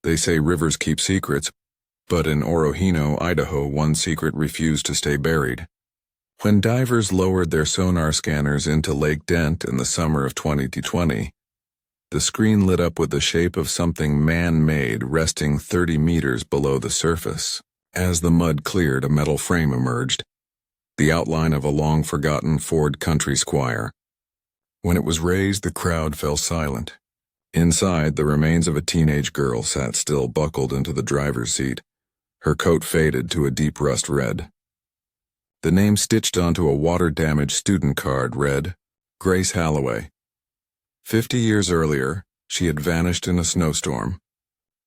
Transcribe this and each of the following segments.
They say rivers keep secrets, but in Orofino, Idaho, one secret refused to stay buried. When divers lowered their sonar scanners into Lake Dent in the summer of 2020, the screen lit up with the shape of something man-made resting 30 meters below the surface. As the mud cleared, a metal frame emerged, the outline of a long-forgotten Ford country squire. When it was raised, the crowd fell silent. Inside, the remains of a teenage girl sat still, buckled into the driver's seat, her coat faded to a deep rust red. The name stitched onto a water-damaged student card read, Grace Halloway. 50 years earlier, she had vanished in a snowstorm.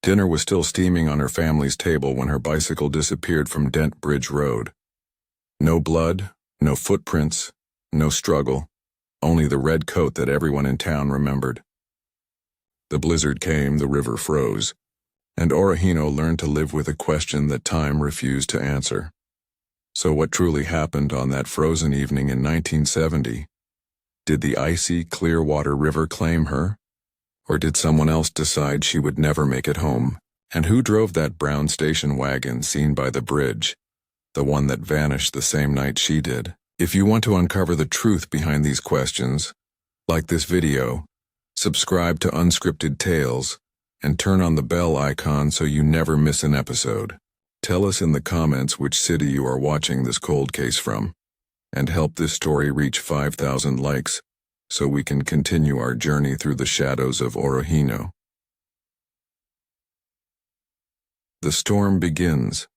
Dinner was still steaming on her family's table when her bicycle disappeared from Dent Bridge Road. No blood, no footprints, no struggle, only the red coat that everyone in town remembered. The blizzard came, the river froze, and Orofino learned to live with a question that time refused to answer. So what truly happened on that frozen evening in 1970? Did the icy Clearwater River claim her? Or did someone else decide she would never make it home? And who drove that brown station wagon seen by the bridge, the one that vanished the same night she did? If you want to uncover the truth behind these questions, like this video, subscribe to Unscripted Tales, and turn on the bell icon so you never miss an episode. Tell us in the comments which city you are watching this cold case from, and help this story reach 5,000 likes so we can continue our journey through the shadows of Orofino. The storm begins.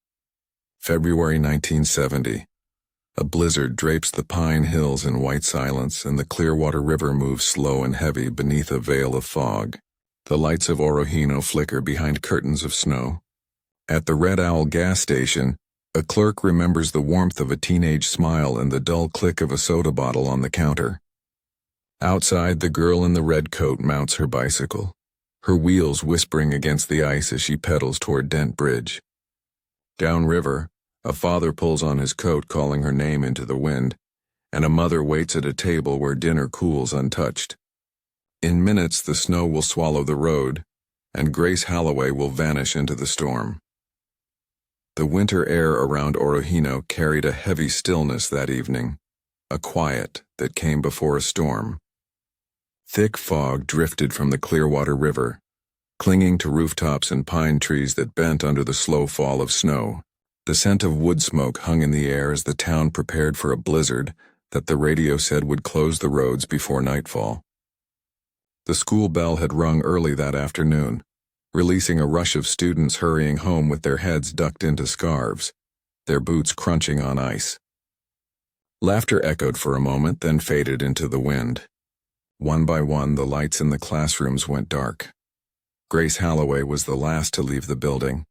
February 1970. A blizzard drapes the Pine Hills in white silence, and the Clearwater River moves slow and heavy beneath a veil of fog. The lights of Orofino flicker behind curtains of snow. At the Red Owl gas station, a clerk remembers the warmth of a teenage smile and the dull click of a soda bottle on the counter. Outside, the girl in the red coat mounts her bicycle, her wheels whispering against the ice as she pedals toward Dent Bridge. Downriver, a father pulls on his coat, calling her name into the wind, and a mother waits at a table where dinner cools untouched. In minutes, the snow will swallow the road, and Grace Halloway will vanish into the storm. The winter air around Orofino carried a heavy stillness that evening, a quiet that came before a storm. Thick fog drifted from the Clearwater River, clinging to rooftops and pine trees that bent under the slow fall of snow. The scent of wood smoke hung in the air as the town prepared for a blizzard that the radio said would close the roads before nightfall. The school bell had rung early that afternoon, releasing a rush of students hurrying home with their heads ducked into scarves, their boots crunching on ice. Laughter echoed for a moment, then faded into the wind. One by one, the lights in the classrooms went dark. Grace Halloway was the last to leave the building.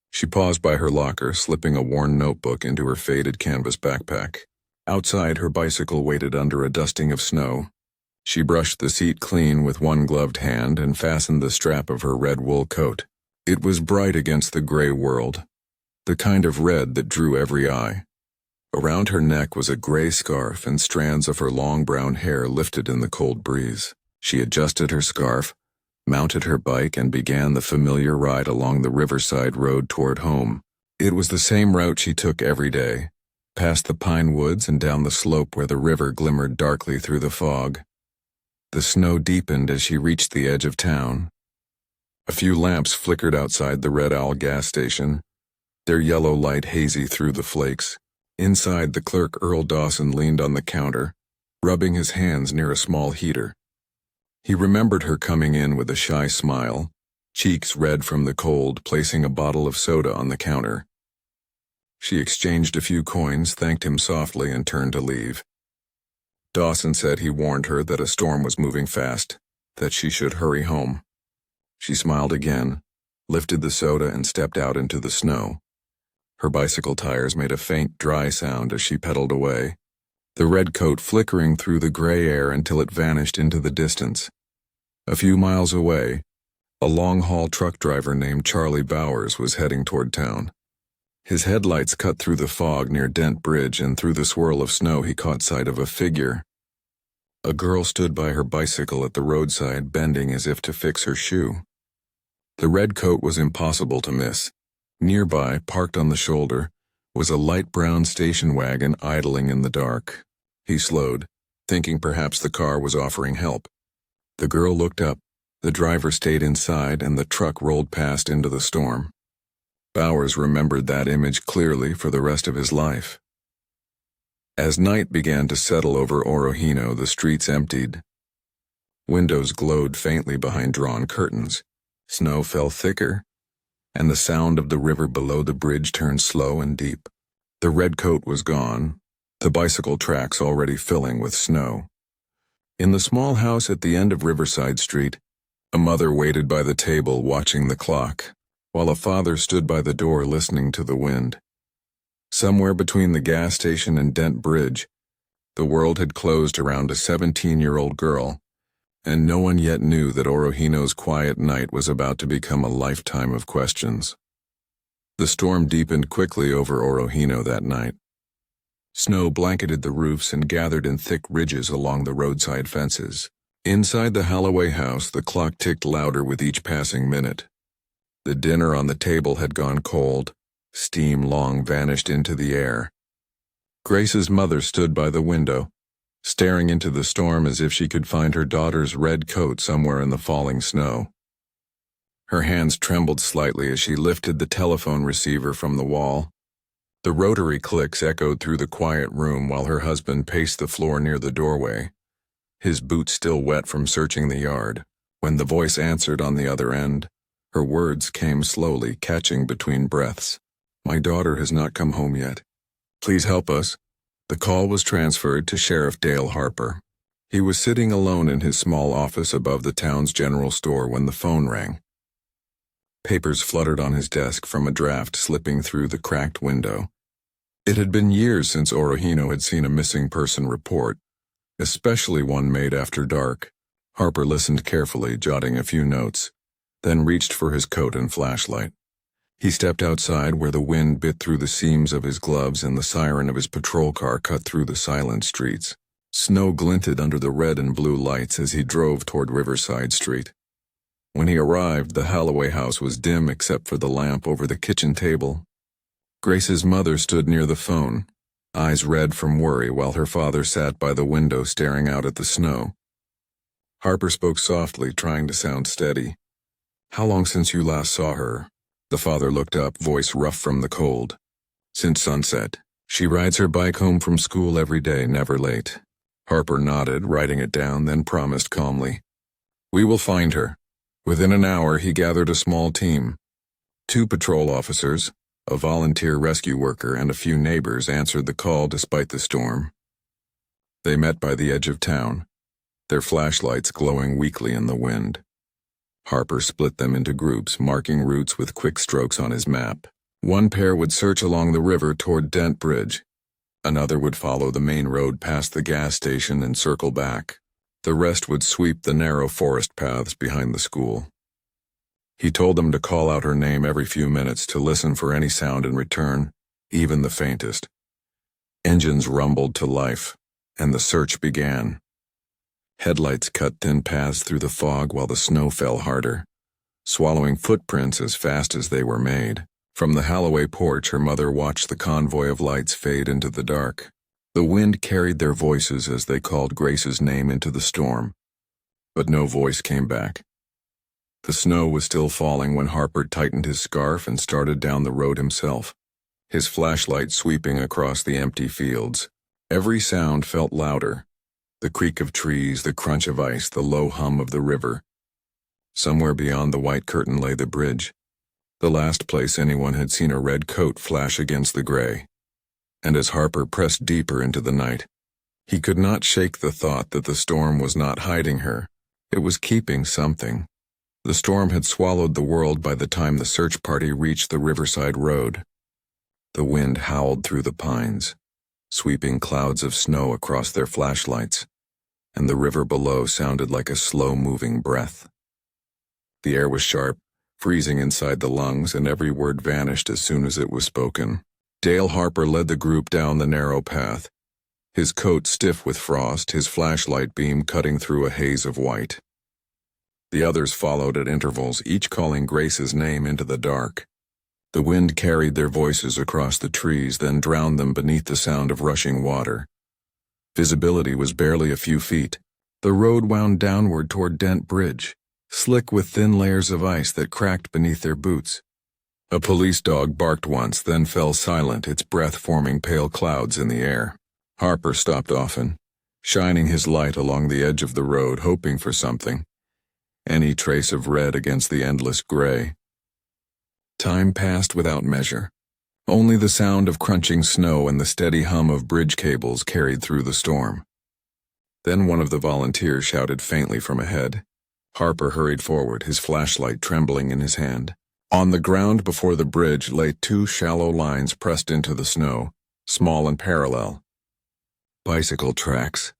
She paused by her locker, slipping a worn notebook into her faded canvas backpack. Outside, her bicycle waited under a dusting of snow. She brushed the seat clean with one gloved hand and fastened the strap of her red wool coat. It was bright against the gray world, the kind of red that drew every eye. Around her neck was a gray scarf, and strands of her long brown hair lifted in the cold breeze. She adjusted her scarf, mounted her bike, and began the familiar ride along the riverside road toward home. It was the same route she took every day, past the pine woods and down the slope where the river glimmered darkly through the fog. The snow deepened as she reached the edge of town. A few lamps flickered outside the Red Owl gas station, their yellow light hazy through the flakes. Inside, the clerk Earl Dawson leaned on the counter, rubbing his hands near a small heater. He remembered her coming in with a shy smile, cheeks red from the cold, placing a bottle of soda on the counter. She exchanged a few coins, thanked him softly, and turned to leave. Dawson said he warned her that a storm was moving fast, that she should hurry home. She smiled again, lifted the soda, and stepped out into the snow. Her bicycle tires made a faint, dry sound as she pedaled away, the red coat flickering through the gray air until it vanished into the distance. A few miles away, a long-haul truck driver named Charlie Bowers was heading toward town. His headlights cut through the fog near Dent Bridge, and through the swirl of snow he caught sight of a figure. A girl stood by her bicycle at the roadside, bending as if to fix her shoe. The red coat was impossible to miss. Nearby, parked on the shoulder, was a light brown station wagon idling in the dark. He slowed, thinking perhaps the car was offering help. The girl looked up, the driver stayed inside, and the truck rolled past into the storm. Bowers remembered that image clearly for the rest of his life. As night began to settle over Orofino, the streets emptied. Windows glowed faintly behind drawn curtains. Snow fell thicker, and the sound of the river below the bridge turned slow and deep. The red coat was gone, the bicycle tracks already filling with snow. In the small house at the end of Riverside Street, a mother waited by the table watching the clock, while a father stood by the door listening to the wind. Somewhere between the gas station and Dent Bridge, the world had closed around a 17-year-old girl, and no one yet knew that Orofino's quiet night was about to become a lifetime of questions. The storm deepened quickly over Orofino that night. Snow blanketed the roofs and gathered in thick ridges along the roadside fences. Inside the Halloway house, the clock ticked louder with each passing minute. The dinner on the table had gone cold. Steam long vanished into the air. Grace's mother stood by the window, staring into the storm as if she could find her daughter's red coat somewhere in the falling snow. Her hands trembled slightly as she lifted the telephone receiver from the wall. The rotary clicks echoed through the quiet room while her husband paced the floor near the doorway, his boots still wet from searching the yard. When the voice answered on the other end, her words came slowly, catching between breaths. "My daughter has not come home yet. Please help us." The call was transferred to Sheriff Dale Harper. He was sitting alone in his small office above the town's general store when the phone rang. Papers fluttered on his desk from a draft slipping through the cracked window. It had been years since Orofino had seen a missing person report, especially one made after dark. Harper listened carefully, jotting a few notes, then reached for his coat and flashlight. He stepped outside where the wind bit through the seams of his gloves and the siren of his patrol car cut through the silent streets. Snow glinted under the red and blue lights as he drove toward Riverside Street. When he arrived, the Halloway house was dim except for the lamp over the kitchen table. Grace's mother stood near the phone, eyes red from worry, while her father sat by the window staring out at the snow. Harper spoke softly, trying to sound steady. "How long since you last saw her?" The father looked up, voice rough from the cold. "Since sunset. She rides her bike home from school every day, never late." Harper nodded, writing it down, then promised calmly, "We will find her." Within an hour, he gathered a small team. 2 patrol officers, a volunteer rescue worker, and a few neighbors answered the call despite the storm. They met by the edge of town, their flashlights glowing weakly in the wind. Harper split them into groups, marking routes with quick strokes on his map. One pair would search along the river toward Dent Bridge. Another would follow the main road past the gas station and circle back. The rest would sweep the narrow forest paths behind the school. He told them to call out her name every few minutes, to listen for any sound in return, even the faintest. Engines rumbled to life, and the search began. Headlights cut thin paths through the fog while the snow fell harder, swallowing footprints as fast as they were made. From the Halloway porch, her mother watched the convoy of lights fade into the dark. The wind carried their voices as they called Grace's name into the storm, but no voice came back. The snow was still falling when Harper tightened his scarf and started down the road himself, his flashlight sweeping across the empty fields. Every sound felt louder. The creak of trees, the crunch of ice, the low hum of the river. Somewhere beyond the white curtain lay the bridge, the last place anyone had seen a red coat flash against the gray. And as Harper pressed deeper into the night, he could not shake the thought that the storm was not hiding her. It was keeping something. The storm had swallowed the world by the time the search party reached the Riverside Road. The wind howled through the pines, sweeping clouds of snow across their flashlights, and the river below sounded like a slow-moving breath. The air was sharp, freezing inside the lungs, and every word vanished as soon as it was spoken. Dale Harper led the group down the narrow path, his coat stiff with frost, his flashlight beam cutting through a haze of white. The others followed at intervals, each calling Grace's name into the dark. The wind carried their voices across the trees, then drowned them beneath the sound of rushing water. Visibility was barely a few feet. The road wound downward toward Dent Bridge, slick with thin layers of ice that cracked beneath their boots. A police dog barked once, then fell silent, its breath forming pale clouds in the air. Harper stopped often, shining his light along the edge of the road, hoping for something. Any trace of red against the endless gray. Time passed without measure. Only the sound of crunching snow and the steady hum of bridge cables carried through the storm. Then one of the volunteers shouted faintly from ahead. Harper hurried forward, his flashlight trembling in his hand. On the ground before the bridge lay two shallow lines pressed into the snow, small and parallel. Bicycle tracks.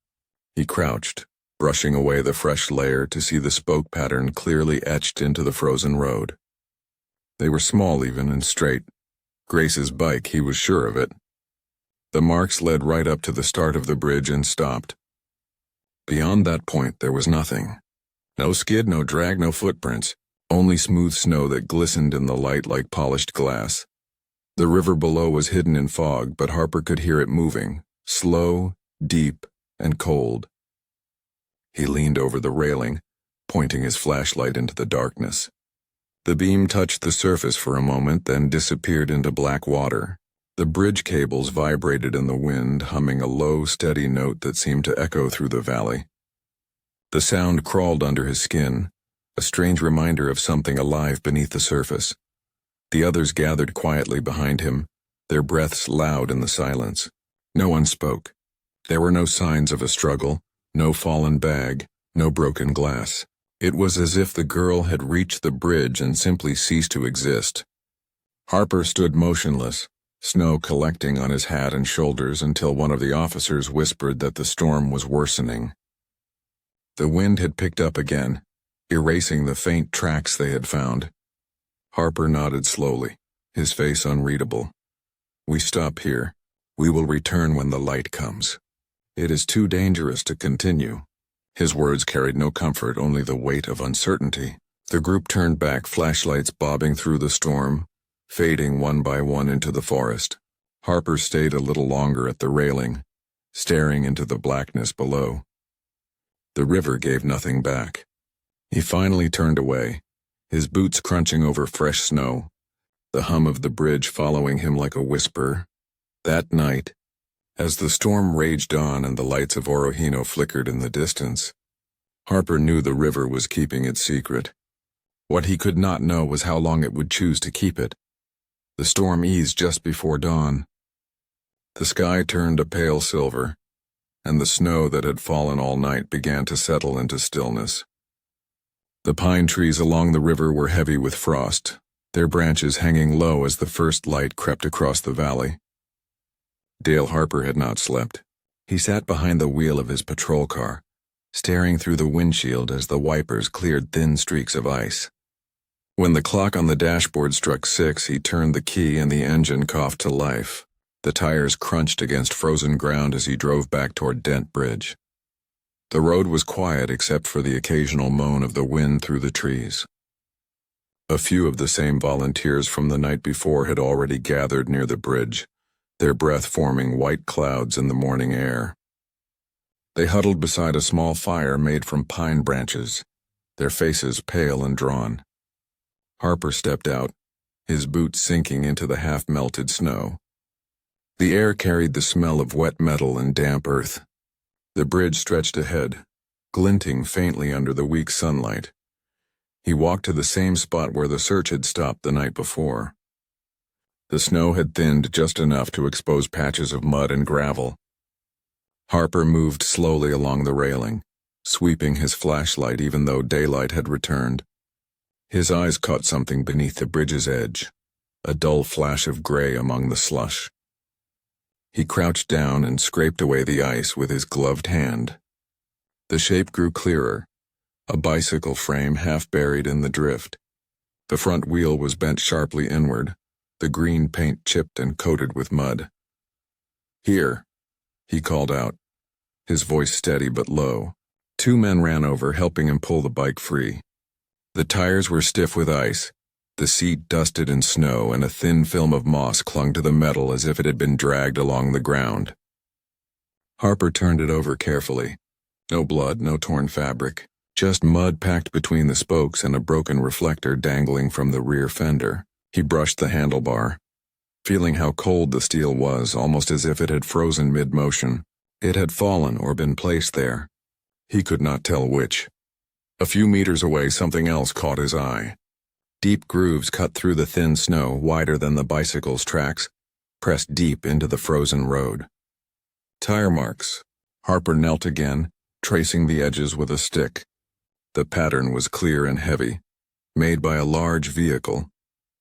He crouched, brushing away the fresh layer to see the spoke pattern clearly etched into the frozen road. They were small even and straight. Grace's bike, he was sure of it. The marks led right up to the start of the bridge and stopped. Beyond that point there was nothing. No skid, no drag, no footprints, only smooth snow that glistened in the light like polished glass. The river below was hidden in fog, but Harper could hear it moving, slow, deep, and cold. He leaned over the railing, pointing his flashlight into the darkness. The beam touched the surface for a moment, then disappeared into black water. The bridge cables vibrated in the wind, humming a low, steady note that seemed to echo through the valley. The sound crawled under his skin, a strange reminder of something alive beneath the surface. The others gathered quietly behind him, their breaths loud in the silence. No one spoke. There were no signs of a struggle, no fallen bag, no broken glass. It was as if the girl had reached the bridge and simply ceased to exist. Harper stood motionless, snow collecting on his hat and shoulders until one of the officers whispered that the storm was worsening. The wind had picked up again, erasing the faint tracks they had found. Harper nodded slowly, his face unreadable. "We stop here. We will return when the light comes. It is too dangerous to continue." His words carried no comfort, only the weight of uncertainty. The group turned back, flashlights bobbing through the storm, fading one by one into the forest. Harper stayed a little longer at the railing, staring into the blackness below. The river gave nothing back. He finally turned away, his boots crunching over fresh snow, the hum of the bridge following him like a whisper. That night, as the storm raged on and the lights of Orofino flickered in the distance, Harper knew the river was keeping its secret. What he could not know was how long it would choose to keep it. The storm eased just before dawn. The sky turned a pale silver, and the snow that had fallen all night began to settle into stillness. The pine trees along the river were heavy with frost, their branches hanging low as the first light crept across the valley. Dale Harper had not slept. He sat behind the wheel of his patrol car, staring through the windshield as the wipers cleared thin streaks of ice. When the clock on the dashboard struck 6, he turned the key and the engine coughed to life. The tires crunched against frozen ground as he drove back toward Dent Bridge. The road was quiet except for the occasional moan of the wind through the trees. A few of the same volunteers from the night before had already gathered near the bridge, their breath forming white clouds in the morning air. They huddled beside a small fire made from pine branches, their faces pale and drawn. Harper stepped out, his boots sinking into the half-melted snow. The air carried the smell of wet metal and damp earth. The bridge stretched ahead, glinting faintly under the weak sunlight. He walked to the same spot where the search had stopped the night before. The snow had thinned just enough to expose patches of mud and gravel. Harper moved slowly along the railing, sweeping his flashlight even though daylight had returned. His eyes caught something beneath the bridge's edge, a dull flash of gray among the slush. He crouched down and scraped away the ice with his gloved hand. The shape grew clearer, a bicycle frame half buried in the drift. The front wheel was bent sharply inward, the green paint chipped and coated with mud. "Here," he called out, his voice steady but low. Two men ran over, helping him pull the bike free. The tires were stiff with ice, the seat dusted in snow, and a thin film of moss clung to the metal as if it had been dragged along the ground. Harper turned it over carefully. No blood, no torn fabric, just mud packed between the spokes and a broken reflector dangling from the rear fender. He brushed the handlebar, feeling how cold the steel was, almost as if it had frozen mid-motion. It had fallen or been placed there. He could not tell which. A few meters away, something else caught his eye. Deep grooves cut through the thin snow, wider than the bicycle's tracks, pressed deep into the frozen road. Tire marks. Harper knelt again, tracing the edges with a stick. The pattern was clear and heavy, made by a large vehicle,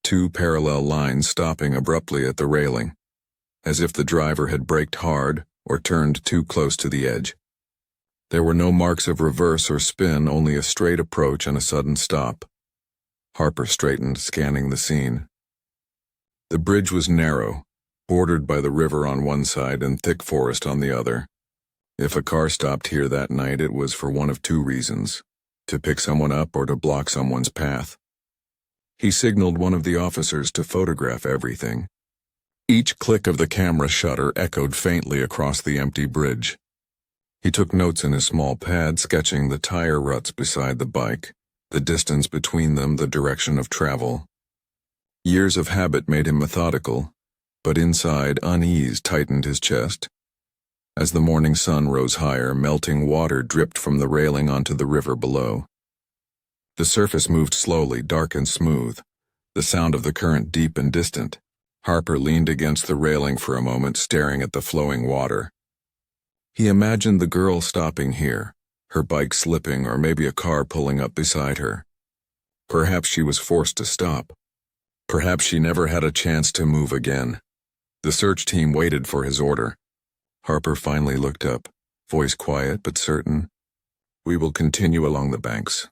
two parallel lines stopping abruptly at the railing, as if the driver had braked hard or turned too close to the edge. There were no marks of reverse or spin, only a straight approach and a sudden stop. Harper straightened, scanning the scene. The bridge was narrow, bordered by the river on one side and thick forest on the other. If a car stopped here that night, it was for one of two reasons: to pick someone up or to block someone's path. He signaled one of the officers to photograph everything. Each click of the camera shutter echoed faintly across the empty bridge. He took notes in his small pad, sketching the tire ruts beside the bike, the distance between them, the direction of travel. Years of habit made him methodical, but inside unease tightened his chest. As the morning sun rose higher, melting water dripped from the railing onto the river below. The surface moved slowly, dark and smooth, the sound of the current deep and distant. Harper leaned against the railing for a moment, staring at the flowing water. He imagined the girl stopping here, her bike slipping, or maybe a car pulling up beside her. Perhaps she was forced to stop. Perhaps she never had a chance to move again. The search team waited for his order. Harper finally looked up, voice quiet but certain. "We will continue along the banks.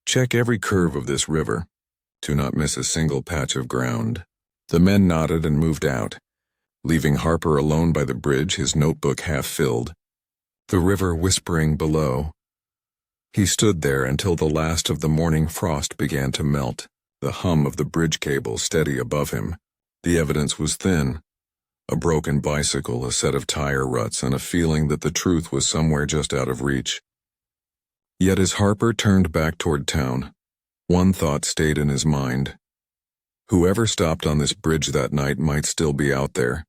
Check every curve of this river. Do not miss a single patch of ground." The men nodded and moved out, leaving Harper alone by the bridge, his notebook half filled. The river whispering below. He stood there until the last of the morning frost began to melt, the hum of the bridge cable steady above him. The evidence was thin. A broken bicycle, a set of tire ruts, and a feeling that the truth was somewhere just out of reach. Yet as Harper turned back toward town, one thought stayed in his mind. Whoever stopped on this bridge that night might still be out there,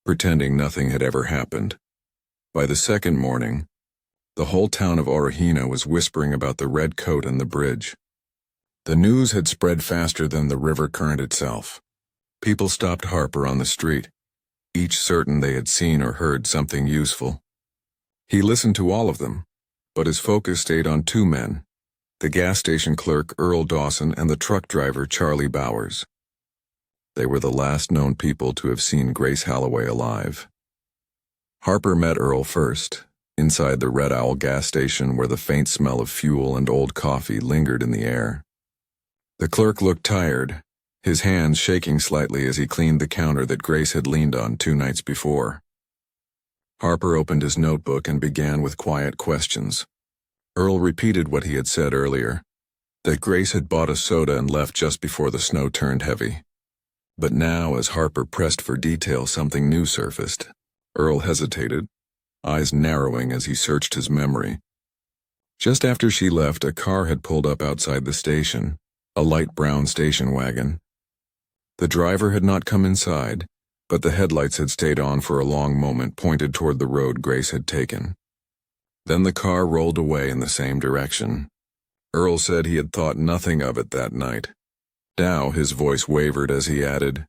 pretending nothing had ever happened. By the second morning, the whole town of Orofino was whispering about the red coat and the bridge. The news had spread faster than the river current itself. People stopped Harper on the street, each certain they had seen or heard something useful. He listened to all of them, but his focus stayed on two men, the gas station clerk Earl Dawson and the truck driver Charlie Bowers. They were the last known people to have seen Grace Halloway alive. Harper met Earl first, inside the Red Owl gas station where the faint smell of fuel and old coffee lingered in the air. The clerk looked tired, his hands shaking slightly as he cleaned the counter that Grace had leaned on 2 nights before. Harper opened his notebook and began with quiet questions. Earl repeated what he had said earlier, that Grace had bought a soda and left just before the snow turned heavy. But now, as Harper pressed for detail, something new surfaced. Earl hesitated, eyes narrowing as he searched his memory. Just after she left, a car had pulled up outside the station, a light brown station wagon. The driver had not come inside, but the headlights had stayed on for a long moment, pointed toward the road Grace had taken. Then the car rolled away in the same direction. Earl said he had thought nothing of it that night. Now his voice wavered as he added,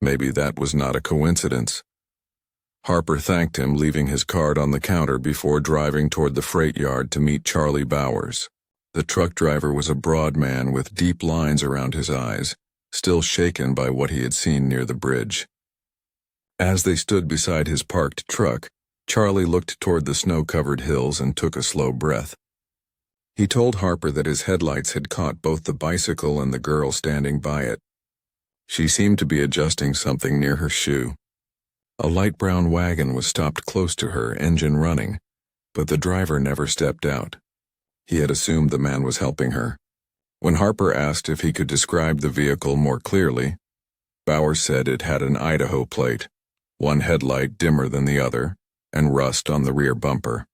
maybe that was not a coincidence. Harper thanked him, leaving his card on the counter before driving toward the freight yard to meet Charlie Bowers. The truck driver was a broad man with deep lines around his eyes, still shaken by what he had seen near the bridge. As they stood beside his parked truck, Charlie looked toward the snow-covered hills and took a slow breath. He told Harper that his headlights had caught both the bicycle and the girl standing by it. She seemed to be adjusting something near her shoe. A light brown wagon was stopped close to her, engine running, but the driver never stepped out. He had assumed the man was helping her. When Harper asked if he could describe the vehicle more clearly, Bauer said it had an Idaho plate, one headlight dimmer than the other, and rust on the rear bumper.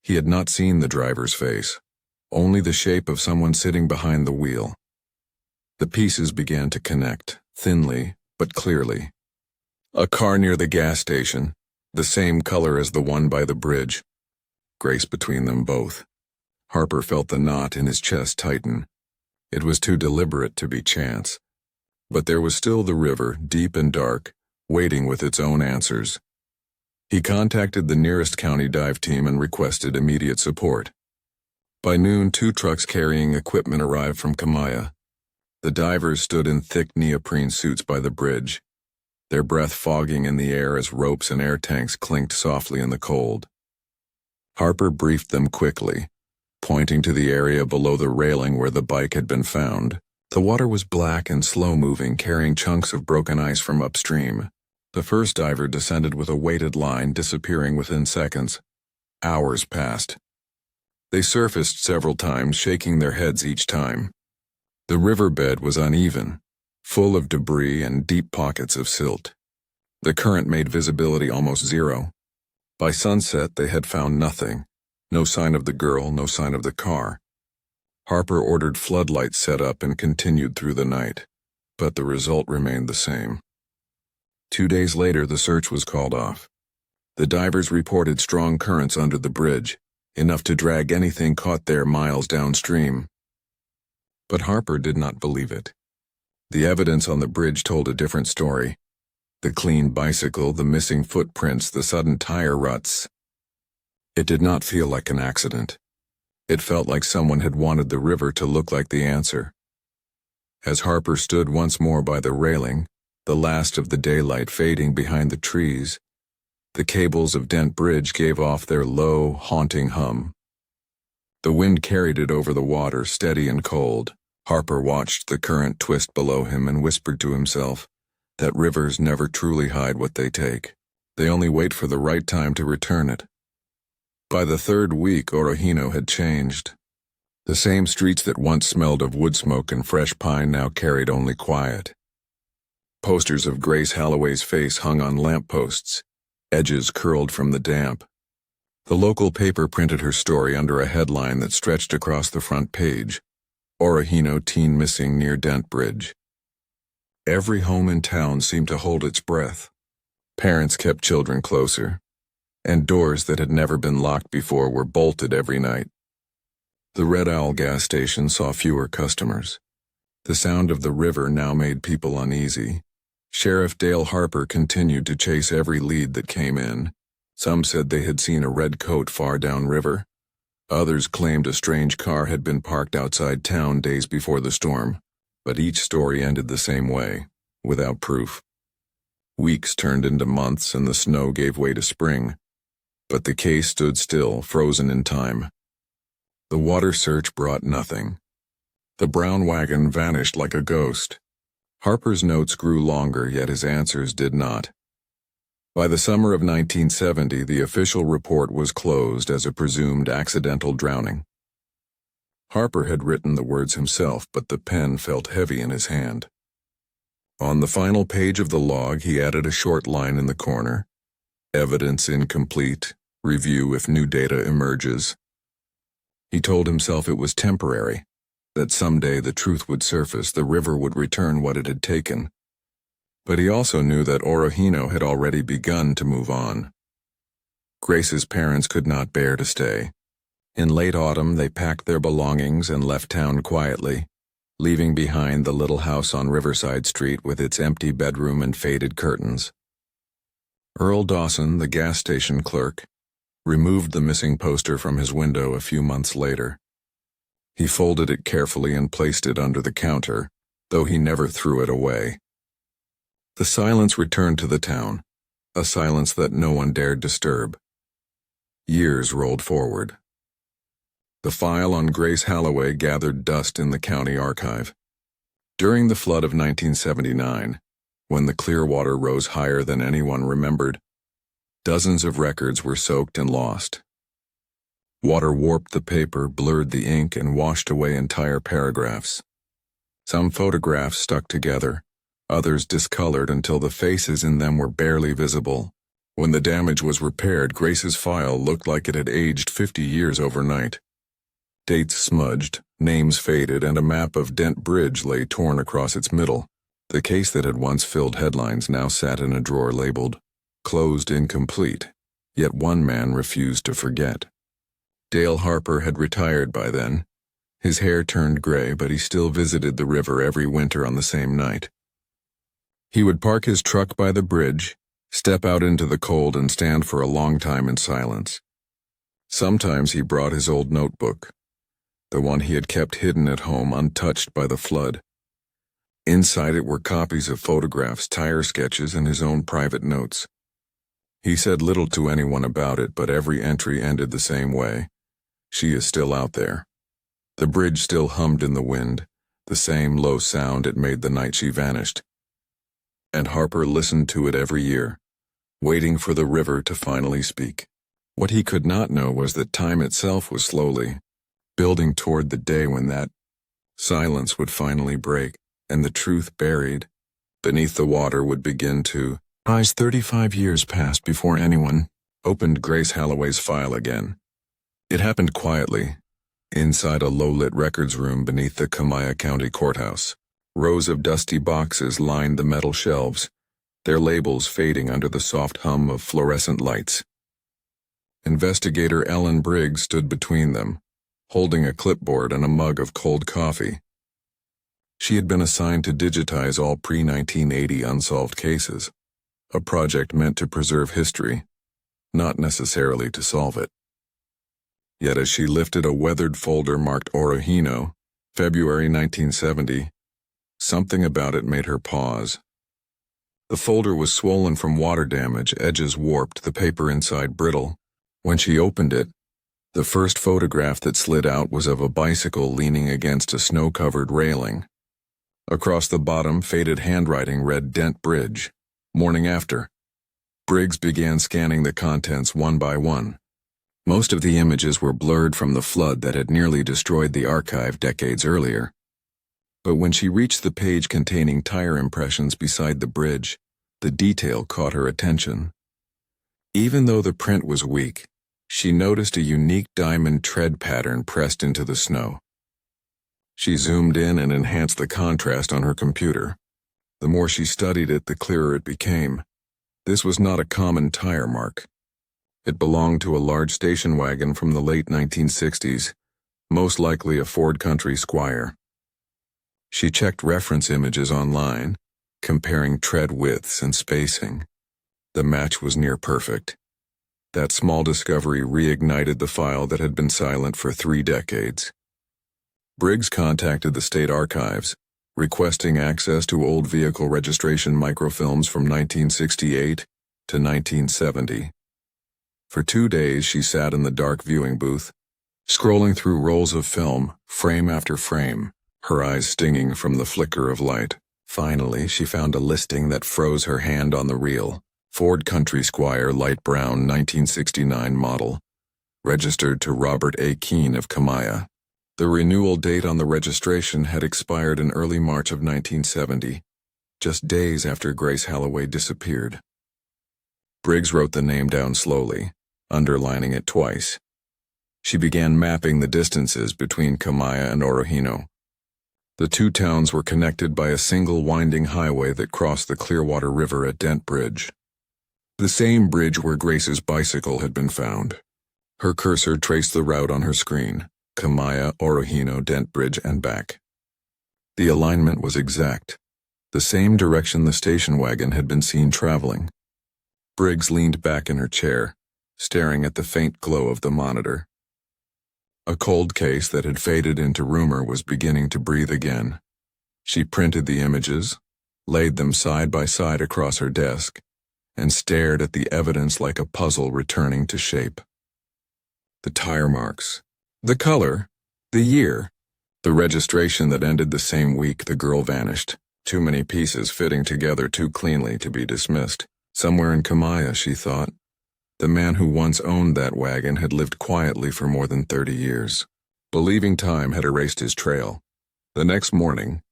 He had not seen the driver's face, only the shape of someone sitting behind the wheel. The pieces began to connect, thinly but clearly. A car near the gas station, the same color as the one by the bridge. Grace between them both. Harper felt the knot in his chest tighten. It was too deliberate to be chance. But there was still the river, deep and dark, waiting with its own answers. He contacted the nearest county dive team and requested immediate support. By noon, 2 trucks carrying equipment arrived from Kamaya. The divers stood in thick neoprene suits by the bridge, their breath fogging in the air as ropes and air tanks clinked softly in the cold. Harper briefed them quickly, pointing to the area below the railing where the bike had been found. The water was black and slow-moving, carrying chunks of broken ice from upstream. The first diver descended with a weighted line, disappearing within seconds. Hours passed. They surfaced several times, shaking their heads each time. The riverbed was uneven, full of debris and deep pockets of silt. The current made visibility almost zero. By sunset, they had found nothing. No sign of the girl, no sign of the car. Harper ordered floodlights set up and continued through the night, but the result remained the same. 2 days later, the search was called off. The divers reported strong currents under the bridge, enough to drag anything caught there miles downstream. But Harper did not believe it. The evidence on the bridge told a different story. The clean bicycle, the missing footprints, the sudden tire ruts. It did not feel like an accident. It felt like someone had wanted the river to look like the answer. As Harper stood once more by the railing, the last of the daylight fading behind the trees, the cables of Dent Bridge gave off their low, haunting hum. The wind carried it over the water, steady and cold. Harper watched the current twist below him and whispered to himself that rivers never truly hide what they take. They only wait for the right time to return it. By the 3rd week, Orofino had changed. The same streets that once smelled of wood smoke and fresh pine now carried only quiet. Posters of Grace Halloway's face hung on lampposts, edges curled from the damp. The local paper printed her story under a headline that stretched across the front page: Orofino teen missing near Dent Bridge. Every home in town seemed to hold its breath. Parents kept children closer, and doors that had never been locked before were bolted every night. The Red Owl gas station saw fewer customers. The sound of the river now made people uneasy. Sheriff Dale Harper continued to chase every lead that came in. Some said they had seen a red coat far downriver. Others claimed a strange car had been parked outside town days before the storm, but each story ended the same way, without proof. Weeks turned into months and the snow gave way to spring, but the case stood still, frozen in time. The water search brought nothing. The brown wagon vanished like a ghost. Harper's notes grew longer, yet his answers did not. By the summer of 1970, the official report was closed as a presumed accidental drowning. Harper had written the words himself, but the pen felt heavy in his hand. On the final page of the log, he added a short line in the corner: "Evidence incomplete. Review if new data emerges." He told himself it was temporary, that someday the truth would surface, the river would return what it had taken. But he also knew that Orofino had already begun to move on. Grace's parents could not bear to stay. In late autumn, they packed their belongings and left town quietly, leaving behind the little house on Riverside Street with its empty bedroom and faded curtains. Earl Dawson, the gas station clerk, removed the missing poster from his window a few months later. He folded it carefully and placed it under the counter, though he never threw it away. The silence returned to the town, a silence that no one dared disturb. Years rolled forward. The file on Grace Halloway gathered dust in the county archive. During the flood of 1979, when the Clearwater rose higher than anyone remembered, dozens of records were soaked and lost. Water warped the paper, blurred the ink, and washed away entire paragraphs. Some photographs stuck together, others discolored until the faces in them were barely visible. When the damage was repaired, Grace's file looked like it had aged 50 years overnight. Dates smudged, names faded, and a map of Dent Bridge lay torn across its middle. The case that had once filled headlines now sat in a drawer labeled, "Closed incomplete," yet one man refused to forget. Dale Harper had retired by then. His hair turned gray, but he still visited the river every winter on the same night. He would park his truck by the bridge, step out into the cold, and stand for a long time in silence. Sometimes he brought his old notebook, the one he had kept hidden at home, untouched by the flood. Inside it were copies of photographs, tire sketches, and his own private notes. He said little to anyone about it, but every entry ended the same way. "She is still out there." The bridge still hummed in the wind, the same low sound it made the night she vanished. And Harper listened to it every year, waiting for the river to finally speak. What he could not know was that time itself was slowly building toward the day when that silence would finally break, and the truth buried beneath the water would begin to rise. 35 years passed before anyone opened Grace Halloway's file again. It happened quietly, inside a low-lit records room beneath the Camaya County Courthouse. Rows of dusty boxes lined the metal shelves, their labels fading under the soft hum of fluorescent lights. Investigator Ellen Briggs stood between them, holding a clipboard and a mug of cold coffee. She had been assigned to digitize all pre-1980 unsolved cases, a project meant to preserve history, not necessarily to solve it. Yet as she lifted a weathered folder marked Orofino, February 1970, something about it made her pause. The folder was swollen from water damage, edges warped, the paper inside brittle. When she opened it, the first photograph that slid out was of a bicycle leaning against a snow-covered railing. Across the bottom, faded handwriting read Dent Bridge. Morning after. Briggs began scanning the contents one by one. Most of the images were blurred from the flood that had nearly destroyed the archive decades earlier. But when she reached the page containing tire impressions beside the bridge, the detail caught her attention. Even though the print was weak, she noticed a unique diamond tread pattern pressed into the snow. She zoomed in and enhanced the contrast on her computer. The more she studied it, the clearer it became. This was not a common tire mark. It belonged to a large station wagon from the late 1960s, most likely a Ford Country Squire. She checked reference images online, comparing tread widths and spacing. The match was near perfect. That small discovery reignited the file that had been silent for 3 decades. Briggs contacted the state archives, requesting access to old vehicle registration microfilms from 1968 to 1970. For 2 days she sat in the dark viewing booth, scrolling through rolls of film, frame after frame, her eyes stinging from the flicker of light. Finally, she found a listing that froze her hand on the reel. Ford Country Squire, light brown, 1969 model, registered to Robert A. Keene of Camaya. The renewal date on the registration had expired in early March of 1970, just days after Grace Halloway disappeared. Briggs wrote the name down slowly, underlining it twice. She began mapping the distances between Camaya and Orofino. The two towns were connected by a single winding highway that crossed the Clearwater River at Dent Bridge. The same bridge where Grace's bicycle had been found. Her cursor traced the route on her screen: Camaya, Orofino, Dent Bridge, and back. The alignment was exact, the same direction the station wagon had been seen traveling. Briggs leaned back in her chair, staring at the faint glow of the monitor. A cold case that had faded into rumor was beginning to breathe again. She printed the images, laid them side by side across her desk, and stared at the evidence like a puzzle returning to shape. The tire marks, the color, the year, the registration that ended the same week the girl vanished. Too many pieces fitting together too cleanly to be dismissed. Somewhere in Camaya, she thought. The man who once owned that wagon had lived quietly for more than 30 years, believing time had erased his trail. The next morning,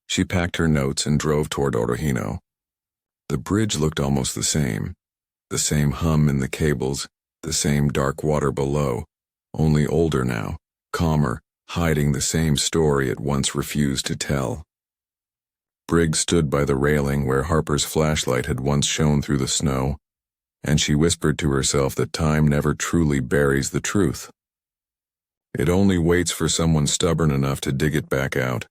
she packed her notes and drove toward Orofino. The bridge looked almost the same hum in the cables, the same dark water below, only older now, calmer, hiding the same story it once refused to tell. Briggs stood by the railing where Harper's flashlight had once shone through the snow, and she whispered to herself that time never truly buries the truth. It only waits for someone stubborn enough to dig it back out.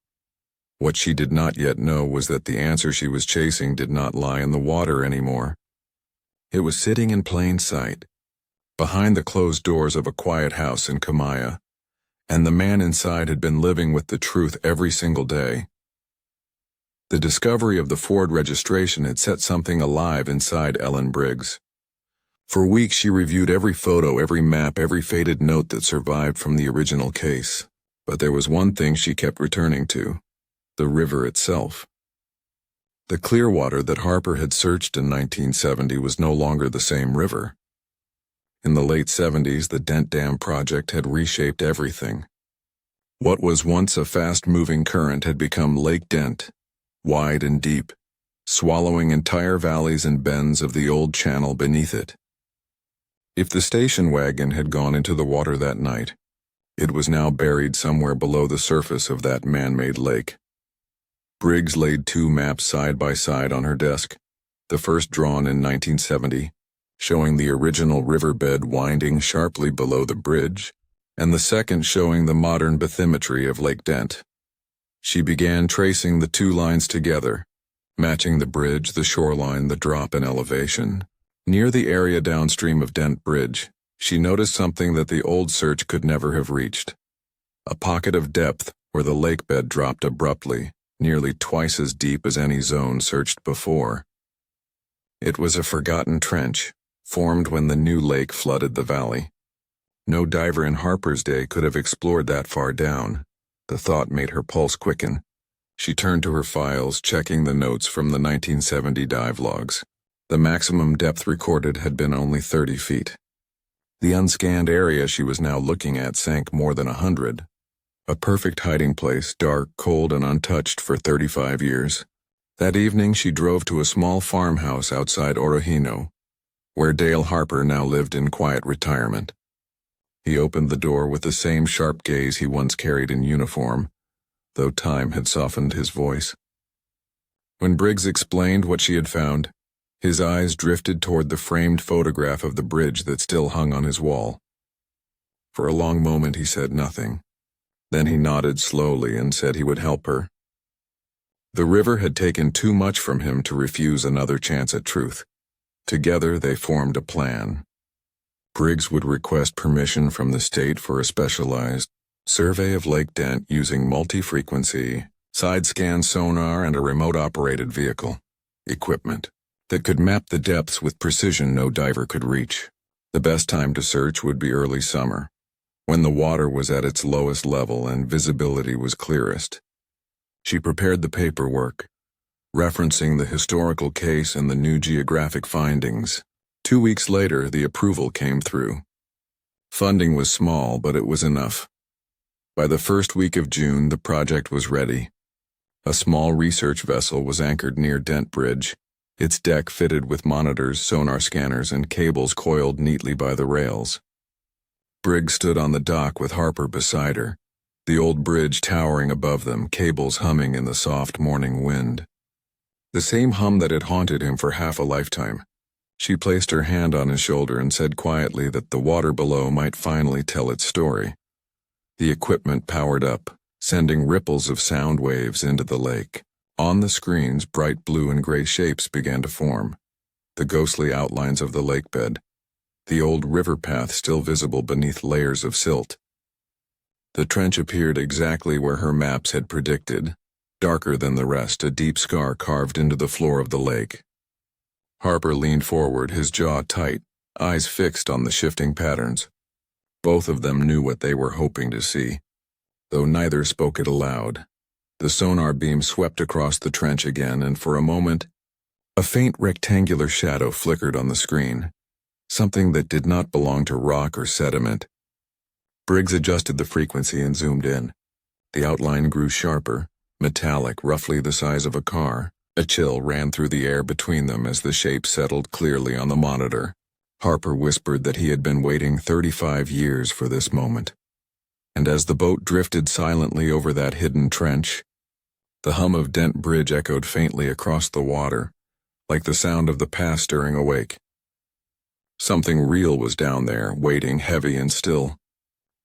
What she did not yet know was that the answer she was chasing did not lie in the water anymore. It was sitting in plain sight, behind the closed doors of a quiet house in Kamaya, and the man inside had been living with the truth every single day. The discovery of the Ford registration had set something alive inside Ellen Briggs. For weeks she reviewed every photo, every map, every faded note that survived from the original case. But there was one thing she kept returning to: the river itself. The Clearwater that Harper had searched in 1970 was no longer the same river. In the late 70s, the Dent Dam project had reshaped everything. What was once a fast-moving current had become Lake Dent, wide and deep, swallowing entire valleys and bends of the old channel beneath it. If the station wagon had gone into the water that night, it was now buried somewhere below the surface of that man-made lake. Briggs laid two maps side by side on her desk, the first drawn in 1970, showing the original riverbed winding sharply below the bridge, and the second showing the modern bathymetry of Lake Dent. She began tracing the two lines together, matching the bridge, the shoreline, the drop in elevation. Near the area downstream of Dent Bridge, she noticed something that the old search could never have reached: a pocket of depth where the lake bed dropped abruptly, nearly twice as deep as any zone searched before. It was a forgotten trench, formed when the new lake flooded the valley. No diver in Harper's day could have explored that far down. The thought made her pulse quicken. She turned to her files, checking the notes from the 1970 dive logs. The maximum depth recorded had been only 30 feet. The unscanned area she was now looking at sank more than 100. A perfect hiding place, dark, cold, and untouched for 35 years. That evening she drove to a small farmhouse outside Orofino, where Dale Harper now lived in quiet retirement. He opened the door with the same sharp gaze he once carried in uniform, though time had softened his voice. When Briggs explained what she had found, his eyes drifted toward the framed photograph of the bridge that still hung on his wall. For a long moment he said nothing. Then he nodded slowly and said he would help her. The river had taken too much from him to refuse another chance at truth. Together they formed a plan. Briggs would request permission from the state for a specialized survey of Lake Dent using multi-frequency, side-scan sonar and a remote-operated vehicle equipment that could map the depths with precision no diver could reach. The best time to search would be early summer, when the water was at its lowest level and visibility was clearest. She prepared the paperwork, referencing the historical case and the new geographic findings. 2 weeks later, the approval came through. Funding was small, but it was enough. By the first week of June, the project was ready. A small research vessel was anchored near Dent Bridge, its deck fitted with monitors, sonar scanners, and cables coiled neatly by the rails. Briggs stood on the dock with Harper beside her, the old bridge towering above them, cables humming in the soft morning wind. The same hum that had haunted him for half a lifetime. She placed her hand on his shoulder and said quietly that the water below might finally tell its story. The equipment powered up, sending ripples of sound waves into the lake. On the screens, bright blue and gray shapes began to form, the ghostly outlines of the lake bed, the old river path still visible beneath layers of silt. The trench appeared exactly where her maps had predicted, darker than the rest, a deep scar carved into the floor of the lake. Harper leaned forward, his jaw tight, eyes fixed on the shifting patterns. Both of them knew what they were hoping to see, though neither spoke it aloud. The sonar beam swept across the trench again, and for a moment, a faint rectangular shadow flickered on the screen. something that did not belong to rock or sediment. Briggs adjusted the frequency and zoomed in. The outline grew sharper, metallic, roughly the size of a car. A chill ran through the air between them as the shape settled clearly on the monitor. Harper whispered that he had been waiting 35 years for this moment. And as the boat drifted silently over that hidden trench, the hum of Dent Bridge echoed faintly across the water, like the sound of the past stirring awake. Something real was down there, waiting, heavy and still.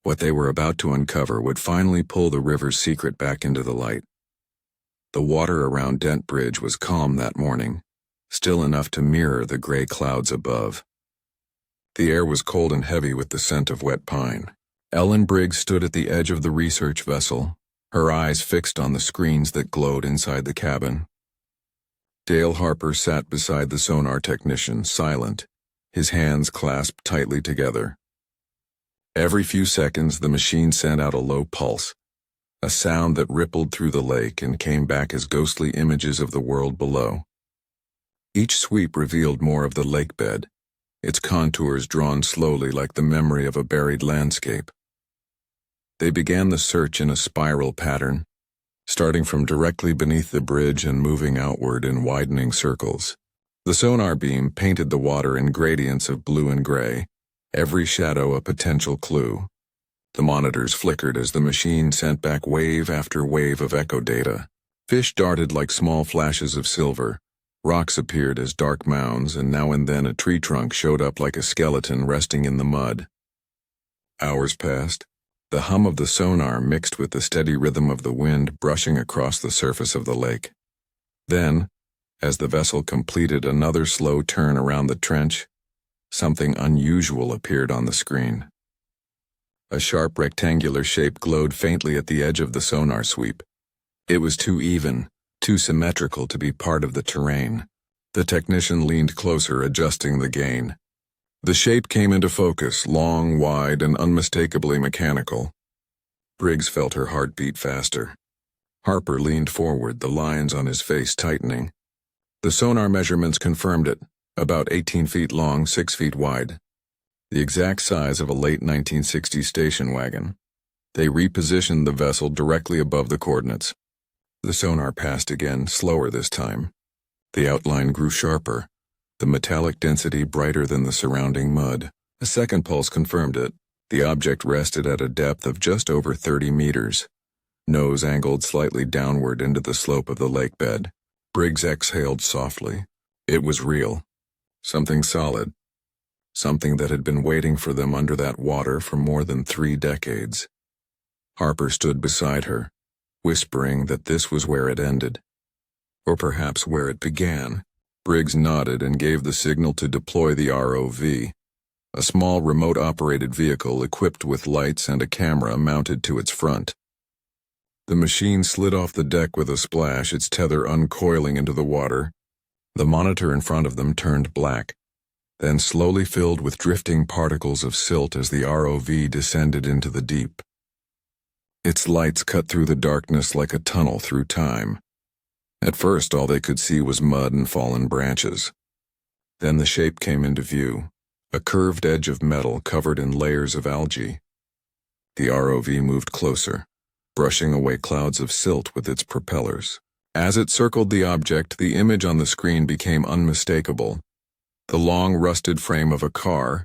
What they were about to uncover would finally pull the river's secret back into the light. The water around Dent Bridge was calm that morning, still enough to mirror the gray clouds above. The air was cold and heavy with the scent of wet pine. Ellen Briggs stood at the edge of the research vessel, her eyes fixed on the screens that glowed inside the cabin. Dale Harper sat beside the sonar technician, silent, his hands clasped tightly together. Every few seconds the machine sent out a low pulse, a sound that rippled through the lake and came back as ghostly images of the world below. Each sweep revealed more of the lake bed, its contours drawn slowly like the memory of a buried landscape. They began the search in a spiral pattern, starting from directly beneath the bridge and moving outward in widening circles. The sonar beam painted the water in gradients of blue and gray, every shadow a potential clue. The monitors flickered as the machine sent back wave after wave of echo data. Fish darted like small flashes of silver. Rocks appeared as dark mounds, and now and then a tree trunk showed up like a skeleton resting in the mud. Hours passed. The hum of the sonar mixed with the steady rhythm of the wind brushing across the surface of the lake. Then, as the vessel completed another slow turn around the trench, something unusual appeared on the screen. A sharp rectangular shape glowed faintly at the edge of the sonar sweep. It was too even, too symmetrical to be part of the terrain. The technician leaned closer, adjusting the gain. The shape came into focus, long, wide, and unmistakably mechanical. Briggs felt her heart beat faster. Harper leaned forward, the lines on his face tightening. The sonar measurements confirmed it, about 18 feet long, 6 feet wide. The exact size of a late 1960s station wagon. They repositioned the vessel directly above the coordinates. The sonar passed again, slower this time. The outline grew sharper, the metallic density brighter than the surrounding mud. A second pulse confirmed it. The object rested at a depth of just over 30 meters. Nose angled slightly downward into the slope of the lake bed. Briggs exhaled softly. It was real. Something solid. Something that had been waiting for them under that water for more than 3 decades. Harper stood beside her, whispering that this was where it ended. Or perhaps where it began. Briggs nodded and gave the signal to deploy the ROV, a small remote-operated vehicle equipped with lights and a camera mounted to its front. The machine slid off the deck with a splash, its tether uncoiling into the water. The monitor in front of them turned black, then slowly filled with drifting particles of silt as the ROV descended into the deep. Its lights cut through the darkness like a tunnel through time. At first, all they could see was mud and fallen branches. Then the shape came into view, a curved edge of metal covered in layers of algae. The ROV moved closer, brushing away clouds of silt with its propellers. As it circled the object, the image on the screen became unmistakable. The long, rusted frame of a car,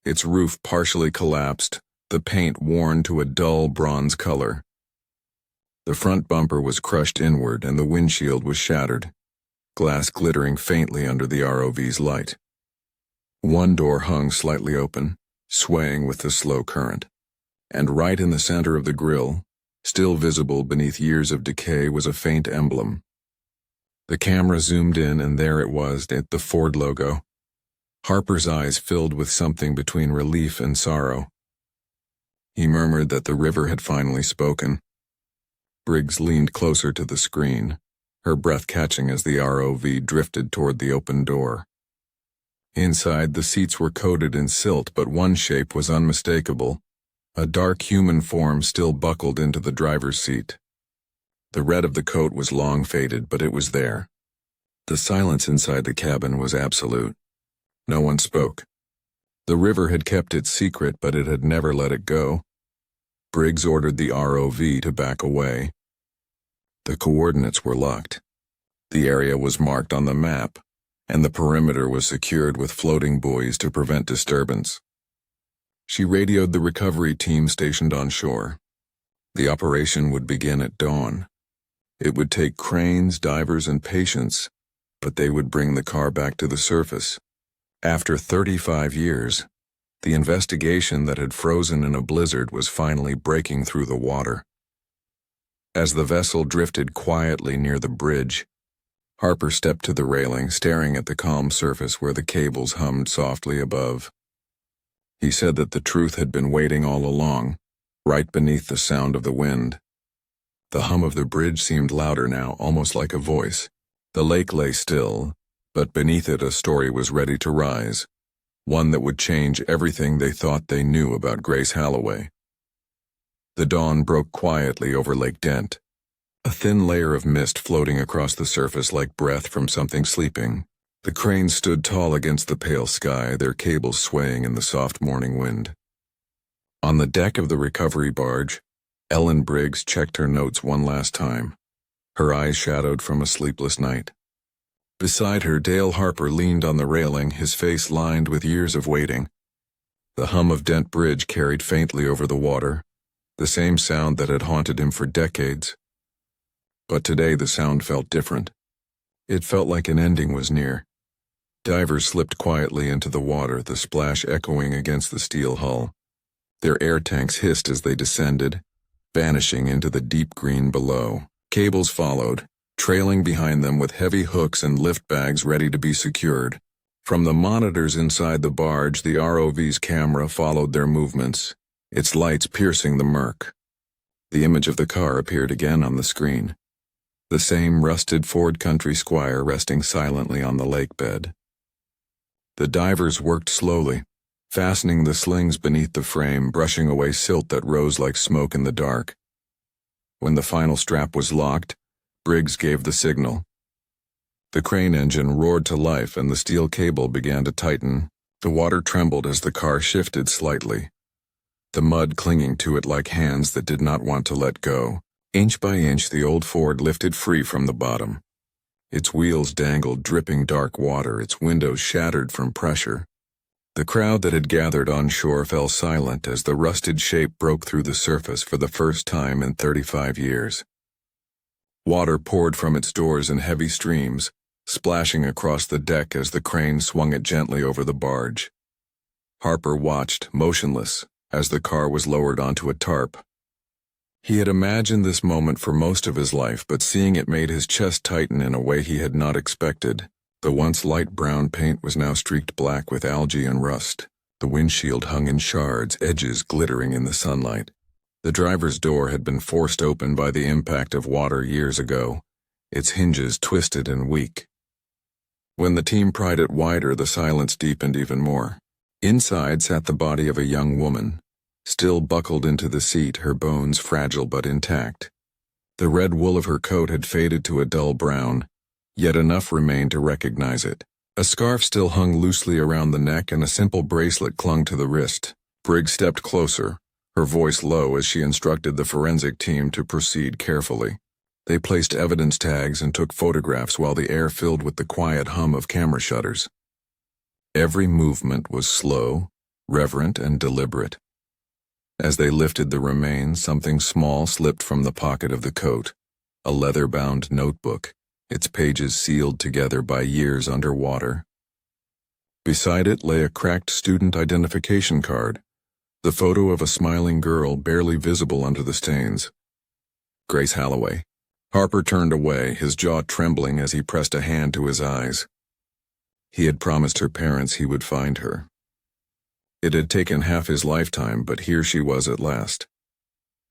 its roof partially collapsed, the paint worn to a dull bronze color. The front bumper was crushed inward and the windshield was shattered, glass glittering faintly under the ROV's light. One door hung slightly open, swaying with the slow current. And right in the center of the grille, still visible beneath years of decay, was a faint emblem. The camera zoomed in and there it was, the Ford logo. Harper's eyes filled with something between relief and sorrow. He murmured that the river had finally spoken. Briggs leaned closer to the screen, her breath catching as the ROV drifted toward the open door. Inside, the seats were coated in silt, but one shape was unmistakable, a dark human form still buckled into the driver's seat. The red of the coat was long faded, but it was there. The silence inside the cabin was absolute. No one spoke. The river had kept its secret, but it had never let it go. Briggs ordered the ROV to back away. The coordinates were locked. The area was marked on the map, and the perimeter was secured with floating buoys to prevent disturbance. She radioed the recovery team stationed on shore. The operation would begin at dawn. It would take cranes, divers, and patience, but they would bring the car back to the surface. After 35 years, the investigation that had frozen in a blizzard was finally breaking through the water. As the vessel drifted quietly near the bridge, Harper stepped to the railing, staring at the calm surface where the cables hummed softly above. He said that the truth had been waiting all along, right beneath the sound of the wind. The hum of the bridge seemed louder now, almost like a voice. The lake lay still, but beneath it a story was ready to rise, one that would change everything they thought they knew about Grace Halloway. The dawn broke quietly over Lake Dent, a thin layer of mist floating across the surface like breath from something sleeping. The cranes stood tall against the pale sky, their cables swaying in the soft morning wind. On the deck of the recovery barge, Ellen Briggs checked her notes one last time, her eyes shadowed from a sleepless night. Beside her, Dale Harper leaned on the railing, his face lined with years of waiting. The hum of Dent Bridge carried faintly over the water, the same sound that had haunted him for decades. But today the sound felt different. It felt like an ending was near. Divers slipped quietly into the water, the splash echoing against the steel hull. Their air tanks hissed as they descended, vanishing into the deep green below. Cables followed, trailing behind them with heavy hooks and lift bags ready to be secured. From the monitors inside the barge, the ROV's camera followed their movements, its lights piercing the murk. The image of the car appeared again on the screen. The same rusted Ford Country Squire resting silently on the lake bed. The divers worked slowly, fastening the slings beneath the frame, brushing away silt that rose like smoke in the dark. When the final strap was locked, Briggs gave the signal. The crane engine roared to life and the steel cable began to tighten. The water trembled as the car shifted slightly, the mud clinging to it like hands that did not want to let go. Inch by inch, the old Ford lifted free from the bottom. Its wheels dangled, dripping dark water, its windows shattered from pressure. The crowd that had gathered on shore fell silent as the rusted shape broke through the surface for the first time in 35 years. Water poured from its doors in heavy streams, splashing across the deck as the crane swung it gently over the barge. Harper watched, motionless, as the car was lowered onto a tarp. He had imagined this moment for most of his life, but seeing it made his chest tighten in a way he had not expected. The once light brown paint was now streaked black with algae and rust. The windshield hung in shards, edges glittering in the sunlight. The driver's door had been forced open by the impact of water years ago, its hinges twisted and weak. When the team pried it wider, the silence deepened even more. Inside sat the body of a young woman, still buckled into the seat, her bones fragile but intact. The red wool of her coat had faded to a dull brown, yet enough remained to recognize it. A scarf still hung loosely around the neck and a simple bracelet clung to the wrist. Briggs stepped closer, her voice low as she instructed the forensic team to proceed carefully. They placed evidence tags and took photographs while the air filled with the quiet hum of camera shutters. Every movement was slow, reverent, and deliberate. As they lifted the remains, something small slipped from the pocket of the coat, a leather-bound notebook, its pages sealed together by years underwater. Beside it lay a cracked student identification card, the photo of a smiling girl barely visible under the stains. Grace Halloway. Harper turned away, his jaw trembling as he pressed a hand to his eyes. He had promised her parents he would find her. It had taken half his lifetime, but here she was at last.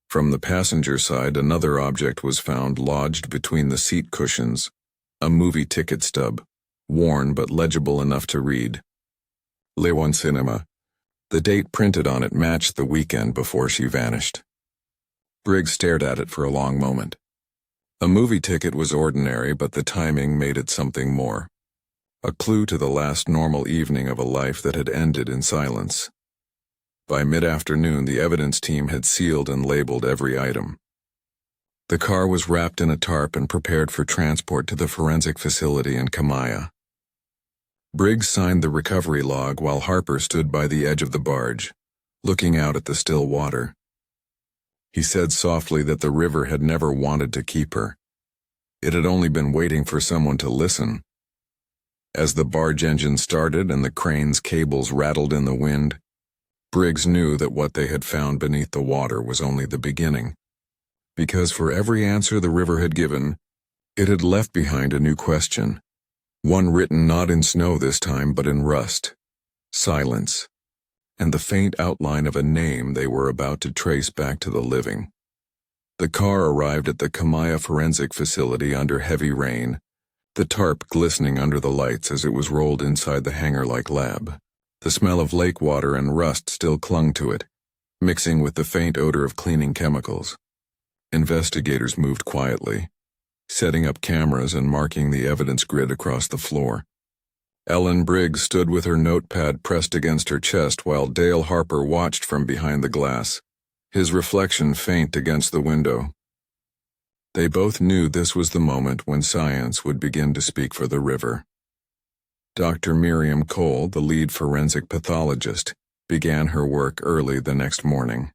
From the passenger side, another object was found lodged between the seat cushions, a movie ticket stub, worn but legible enough to read. Le One Cinema. The date printed on it matched the weekend before she vanished. Briggs stared at it for a long moment. A movie ticket was ordinary, but the timing made it something more. a clue to the last normal evening of a life that had ended in silence. By mid-afternoon, the evidence team had sealed and labeled every item. The car was wrapped in a tarp and prepared for transport to the forensic facility in Kamaya. Briggs signed the recovery log while Harper stood by the edge of the barge, looking out at the still water. He said softly that the river had never wanted to keep her. It had only been waiting for someone to listen. As the barge engine started and the crane's cables rattled in the wind, Briggs knew that what they had found beneath the water was only the beginning. Because for every answer the river had given, it had left behind a new question. One written not in snow this time, but in rust, silence, and the faint outline of a name they were about to trace back to the living. The car arrived at the Kamaya forensic facility under heavy rain, the tarp glistening under the lights as it was rolled inside the hangar-like lab. The smell of lake water and rust still clung to it, mixing with the faint odor of cleaning chemicals. Investigators moved quietly, setting up cameras and marking the evidence grid across the floor. Ellen Briggs stood with her notepad pressed against her chest while Dale Harper watched from behind the glass, his reflection faint against the window. They both knew this was the moment when science would begin to speak for the river. Dr. Miriam Cole, the lead forensic pathologist, began her work early the next morning.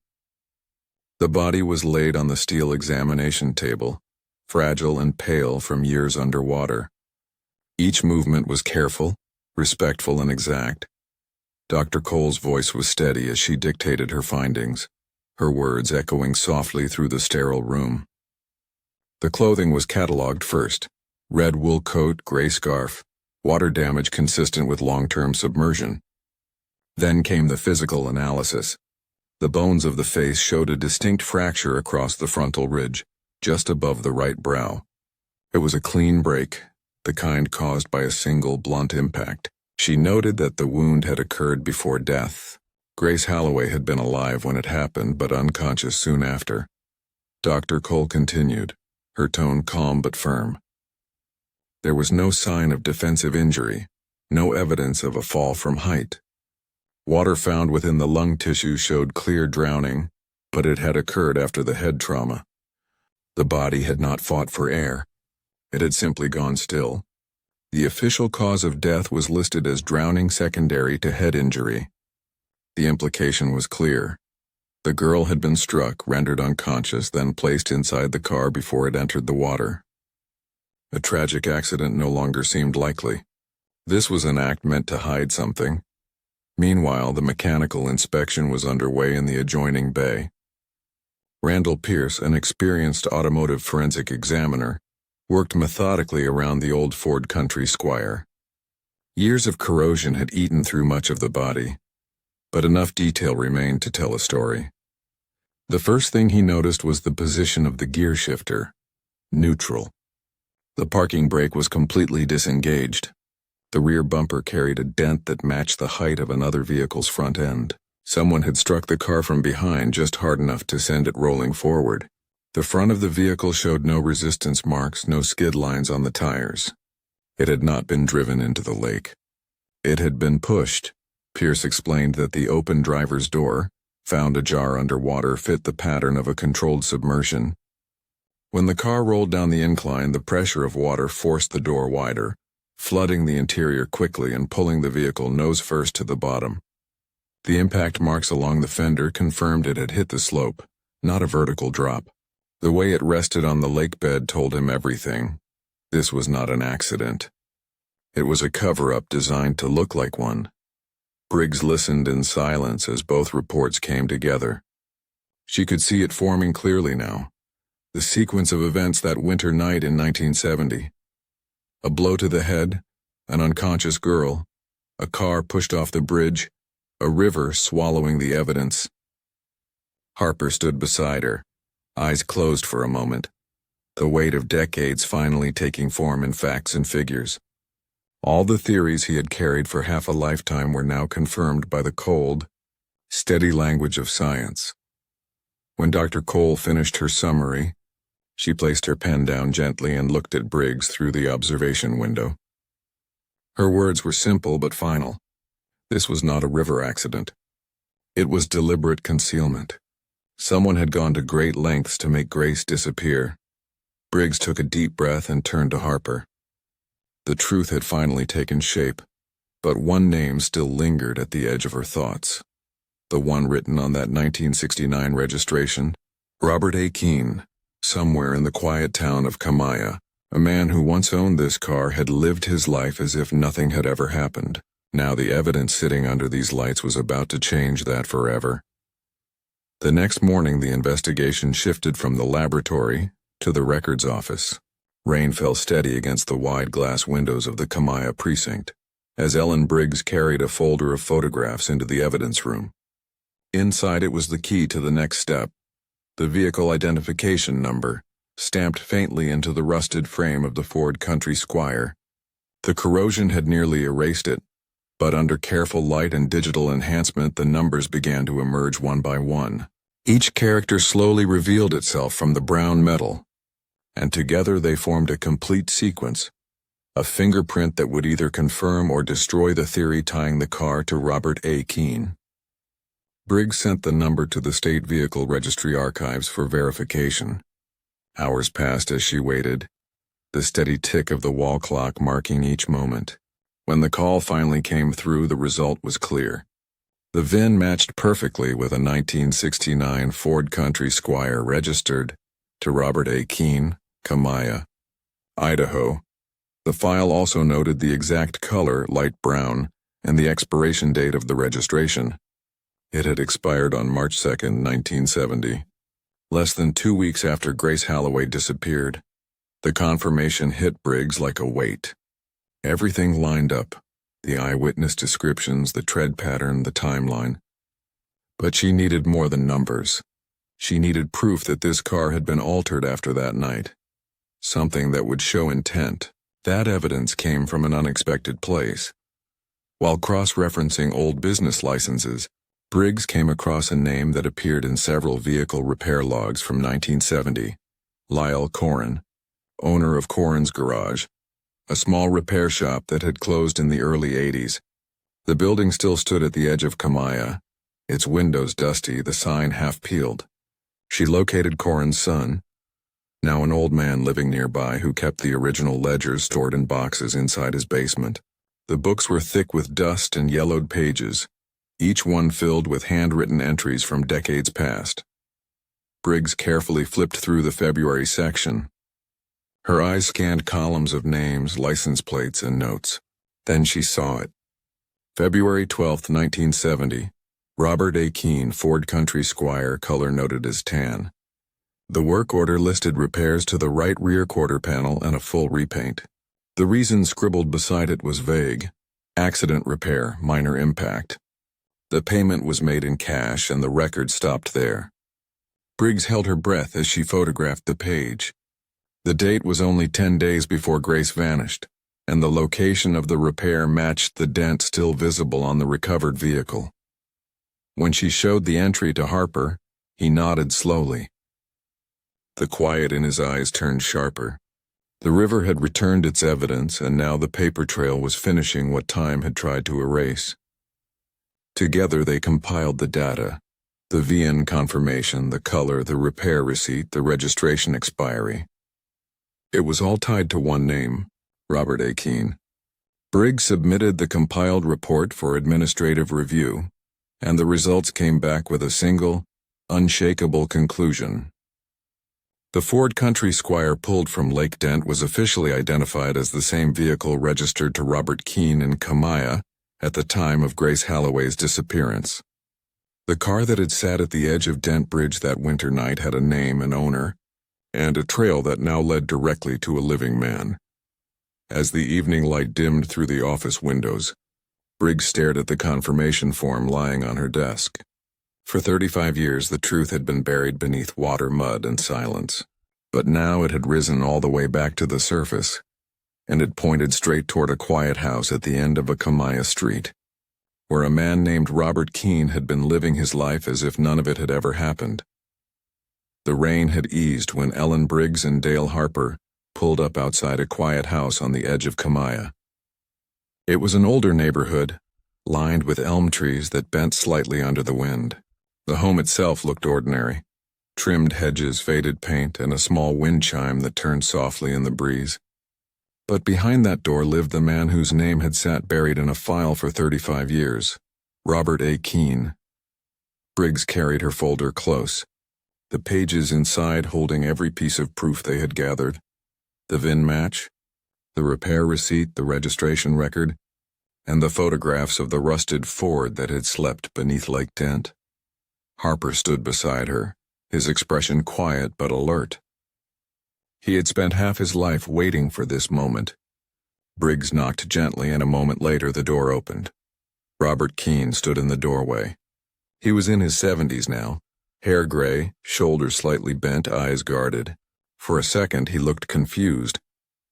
The body was laid on the steel examination table, fragile and pale from years underwater. Each movement was careful, respectful, and exact. Dr. Cole's voice was steady as she dictated her findings, her words echoing softly through the sterile room. The clothing was catalogued first: red wool coat, gray scarf, water damage consistent with long-term submersion. Then came the physical analysis. The bones of the face showed a distinct fracture across the frontal ridge, just above the right brow. It was a clean break, the kind caused by a single blunt impact. She noted that the wound had occurred before death. Grace Halloway had been alive when it happened, but unconscious soon after. Dr. Cole continued, her tone calm but firm. There was no sign of defensive injury, no evidence of a fall from height. Water found within the lung tissue showed clear drowning, but it had occurred after the head trauma. The body had not fought for air. It had simply gone still. The official cause of death was listed as drowning secondary to head injury. The implication was clear. The girl had been struck, rendered unconscious, then placed inside the car before it entered the water. A tragic accident no longer seemed likely. This was an act meant to hide something. Meanwhile, the mechanical inspection was underway in the adjoining bay. Randall Pierce, an experienced automotive forensic examiner, worked methodically around the old Ford Country Squire. Years of corrosion had eaten through much of the body, but enough detail remained to tell a story. The first thing he noticed was the position of the gear shifter, neutral. The parking brake was completely disengaged. The rear bumper carried a dent that matched the height of another vehicle's front end. Someone had struck the car from behind just hard enough to send it rolling forward. The front of the vehicle showed no resistance marks, no skid lines on the tires. It had not been driven into the lake. It had been pushed. Pierce explained that the open driver's door, found ajar underwater, fit the pattern of a controlled submersion. When the car rolled down the incline, the pressure of water forced the door wider, flooding the interior quickly and pulling the vehicle nose first to the bottom. The impact marks along the fender confirmed it had hit the slope, not a vertical drop. The way it rested on the lake bed told him everything. This was not an accident. It was a cover-up designed to look like one. Briggs listened in silence as both reports came together. She could see it forming clearly now. The sequence of events that winter night in 1970. A blow to the head, an unconscious girl, a car pushed off the bridge, a river swallowing the evidence. Harper stood beside her, eyes closed for a moment, the weight of decades finally taking form in facts and figures. All the theories he had carried for half a lifetime were now confirmed by the cold, steady language of science. When Dr. Cole finished her summary, she placed her pen down gently and looked at Briggs through the observation window. Her words were simple but final. This was not a river accident. It was deliberate concealment. Someone had gone to great lengths to make Grace disappear. Briggs took a deep breath and turned to Harper. The truth had finally taken shape, but one name still lingered at the edge of her thoughts. The one written on that 1969 registration, Robert A. Keene. Somewhere in the quiet town of Kamaya, a man who once owned this car had lived his life as if nothing had ever happened. Now the evidence sitting under these lights was about to change that forever. The next morning the investigation shifted from the laboratory to the records office. Rain fell steady against the wide glass windows of the Kamaya precinct, as Ellen Briggs carried a folder of photographs into the evidence room. Inside it was the key to the next step, the vehicle identification number, stamped faintly into the rusted frame of the Ford Country Squire. The corrosion had nearly erased it, but under careful light and digital enhancement the numbers began to emerge one by one. Each character slowly revealed itself from the brown metal, and together they formed a complete sequence, a fingerprint that would either confirm or destroy the theory tying the car to Robert A. Keene. Briggs sent the number to the State Vehicle Registry Archives for verification. Hours passed as she waited, the steady tick of the wall clock marking each moment. When the call finally came through, the result was clear. The VIN matched perfectly with a 1969 Ford Country Squire registered to Robert A. Keene, Kamaya, Idaho. The file also noted the exact color, light brown, and the expiration date of the registration. It had expired on March 2, 1970. Less than 2 weeks after Grace Halloway disappeared, the confirmation hit Briggs like a weight. Everything lined up, the eyewitness descriptions, the tread pattern, the timeline. But she needed more than numbers. She needed proof that this car had been altered after that night. Something that would show intent. That evidence came from an unexpected place. While cross-referencing old business licenses, Briggs came across a name that appeared in several vehicle repair logs from 1970. Lyle Corrin, owner of Corrin's Garage, a small repair shop that had closed in the early 80s. The building still stood at the edge of Kamaya, its windows dusty, the sign half peeled. She located Corrin's son, now an old man living nearby who kept the original ledgers stored in boxes inside his basement. The books were thick with dust and yellowed pages, each one filled with handwritten entries from decades past. Briggs carefully flipped through the February section. Her eyes scanned columns of names, license plates, and notes. Then she saw it. February 12, 1970. Robert A. Keene, Ford Country Squire, color noted as tan. The work order listed repairs to the right rear quarter panel and a full repaint. The reason scribbled beside it was vague. Accident repair, minor impact. The payment was made in cash and the record stopped there. Briggs held her breath as she photographed the page. The date was only 10 days before Grace vanished, and the location of the repair matched the dent still visible on the recovered vehicle. When she showed the entry to Harper, he nodded slowly. The quiet in his eyes turned sharper. The river had returned its evidence, and now the paper trail was finishing what time had tried to erase. Together they compiled the data, the VIN confirmation, the color, the repair receipt, the registration expiry. It was all tied to one name, Robert A. Keene. Briggs submitted the compiled report for administrative review, and the results came back with a single, unshakable conclusion. The Ford Country Squire pulled from Lake Dent was officially identified as the same vehicle registered to Robert Keene in Kamaya at the time of Grace Halloway's disappearance. The car that had sat at the edge of Dent Bridge that winter night had a name and owner, and a trail that now led directly to a living man. As the evening light dimmed through the office windows, Briggs stared at the confirmation form lying on her desk. For 35 years the truth had been buried beneath water, mud, and silence. But now it had risen all the way back to the surface, and it pointed straight toward a quiet house at the end of a Kamaya street, where a man named Robert Keene had been living his life as if none of it had ever happened. The rain had eased when Ellen Briggs and Dale Harper pulled up outside a quiet house on the edge of Kamaya. It was an older neighborhood, lined with elm trees that bent slightly under the wind. The home itself looked ordinary. Trimmed hedges, faded paint, and a small wind chime that turned softly in the breeze. But behind that door lived the man whose name had sat buried in a file for 35 years, Robert A. Keene. Briggs carried her folder close, the pages inside holding every piece of proof they had gathered. The VIN match, the repair receipt, the registration record, and the photographs of the rusted Ford that had slept beneath Lake Dent. Harper stood beside her, his expression quiet but alert. He had spent half his life waiting for this moment. Briggs knocked gently, and a moment later the door opened. Robert Keene stood in the doorway. He was in his 70s now, hair gray, shoulders slightly bent, eyes guarded. For a second he looked confused,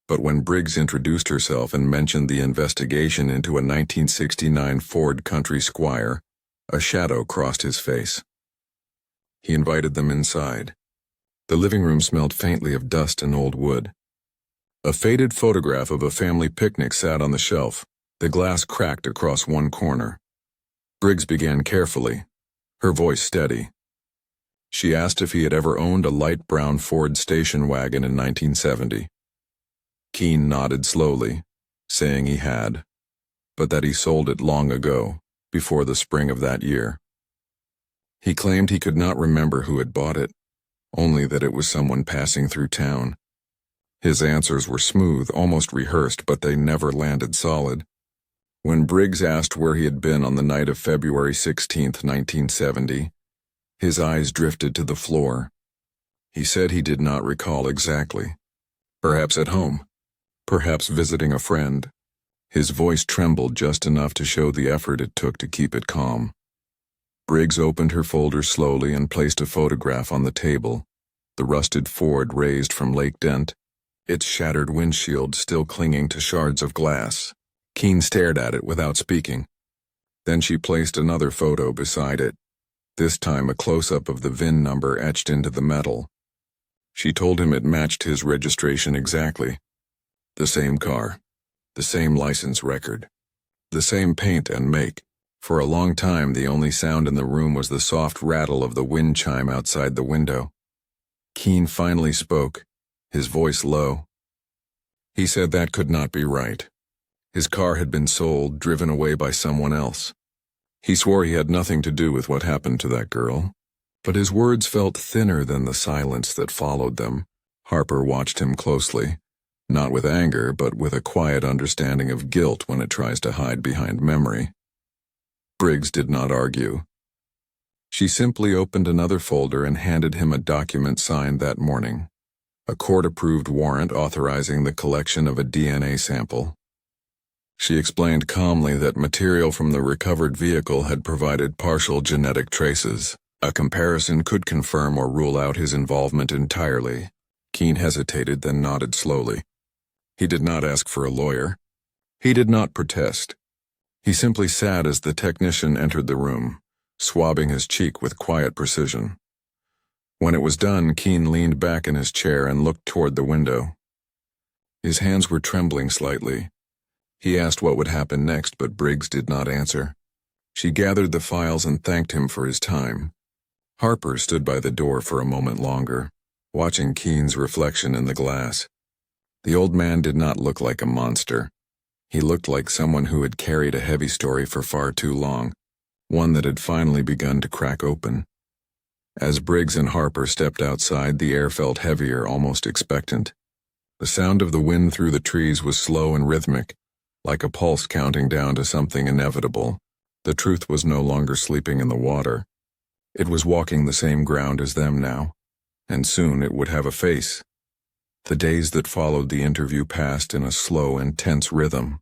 but when Briggs introduced herself and mentioned the investigation into a 1969 Ford Country Squire, a shadow crossed his face. He invited them inside. The living room smelled faintly of dust and old wood. A faded photograph of a family picnic sat on the shelf, the glass cracked across one corner. Briggs began carefully, her voice steady. She asked if he had ever owned a light brown Ford station wagon in 1970. Keene nodded slowly, saying he had, but that he sold it long ago, before the spring of that year. He claimed he could not remember who had bought it, only that it was someone passing through town. His answers were smooth, almost rehearsed, but they never landed solid. When Briggs asked where he had been on the night of February 16, 1970, his eyes drifted to the floor. He said he did not recall exactly. Perhaps at home. Perhaps visiting a friend. His voice trembled just enough to show the effort it took to keep it calm. Briggs opened her folder slowly and placed a photograph on the table, the rusted Ford raised from Lake Dent, its shattered windshield still clinging to shards of glass. Keene stared at it without speaking. Then she placed another photo beside it, this time a close-up of the VIN number etched into the metal. She told him it matched his registration exactly. The same car, the same license record, the same paint and make. For a long time, the only sound in the room was the soft rattle of the wind chime outside the window. Keene finally spoke, his voice low. He said that could not be right. His car had been sold, driven away by someone else. He swore he had nothing to do with what happened to that girl, but his words felt thinner than the silence that followed them. Harper watched him closely, not with anger, but with a quiet understanding of guilt when it tries to hide behind memory. Briggs did not argue. She simply opened another folder and handed him a document signed that morning, a court-approved warrant authorizing the collection of a DNA sample. She explained calmly that material from the recovered vehicle had provided partial genetic traces. A comparison could confirm or rule out his involvement entirely. Keene hesitated, then nodded slowly. He did not ask for a lawyer. He did not protest. He simply sat as the technician entered the room, swabbing his cheek with quiet precision. When it was done, Keene leaned back in his chair and looked toward the window. His hands were trembling slightly. He asked what would happen next, but Briggs did not answer. She gathered the files and thanked him for his time. Harper stood by the door for a moment longer, watching Keene's reflection in the glass. The old man did not look like a monster. He looked like someone who had carried a heavy story for far too long, one that had finally begun to crack open. As Briggs and Harper stepped outside, the air felt heavier, almost expectant. The sound of the wind through the trees was slow and rhythmic, like a pulse counting down to something inevitable. The truth was no longer sleeping in the water. It was walking the same ground as them now, and soon it would have a face. The days that followed the interview passed in a slow and tense rhythm.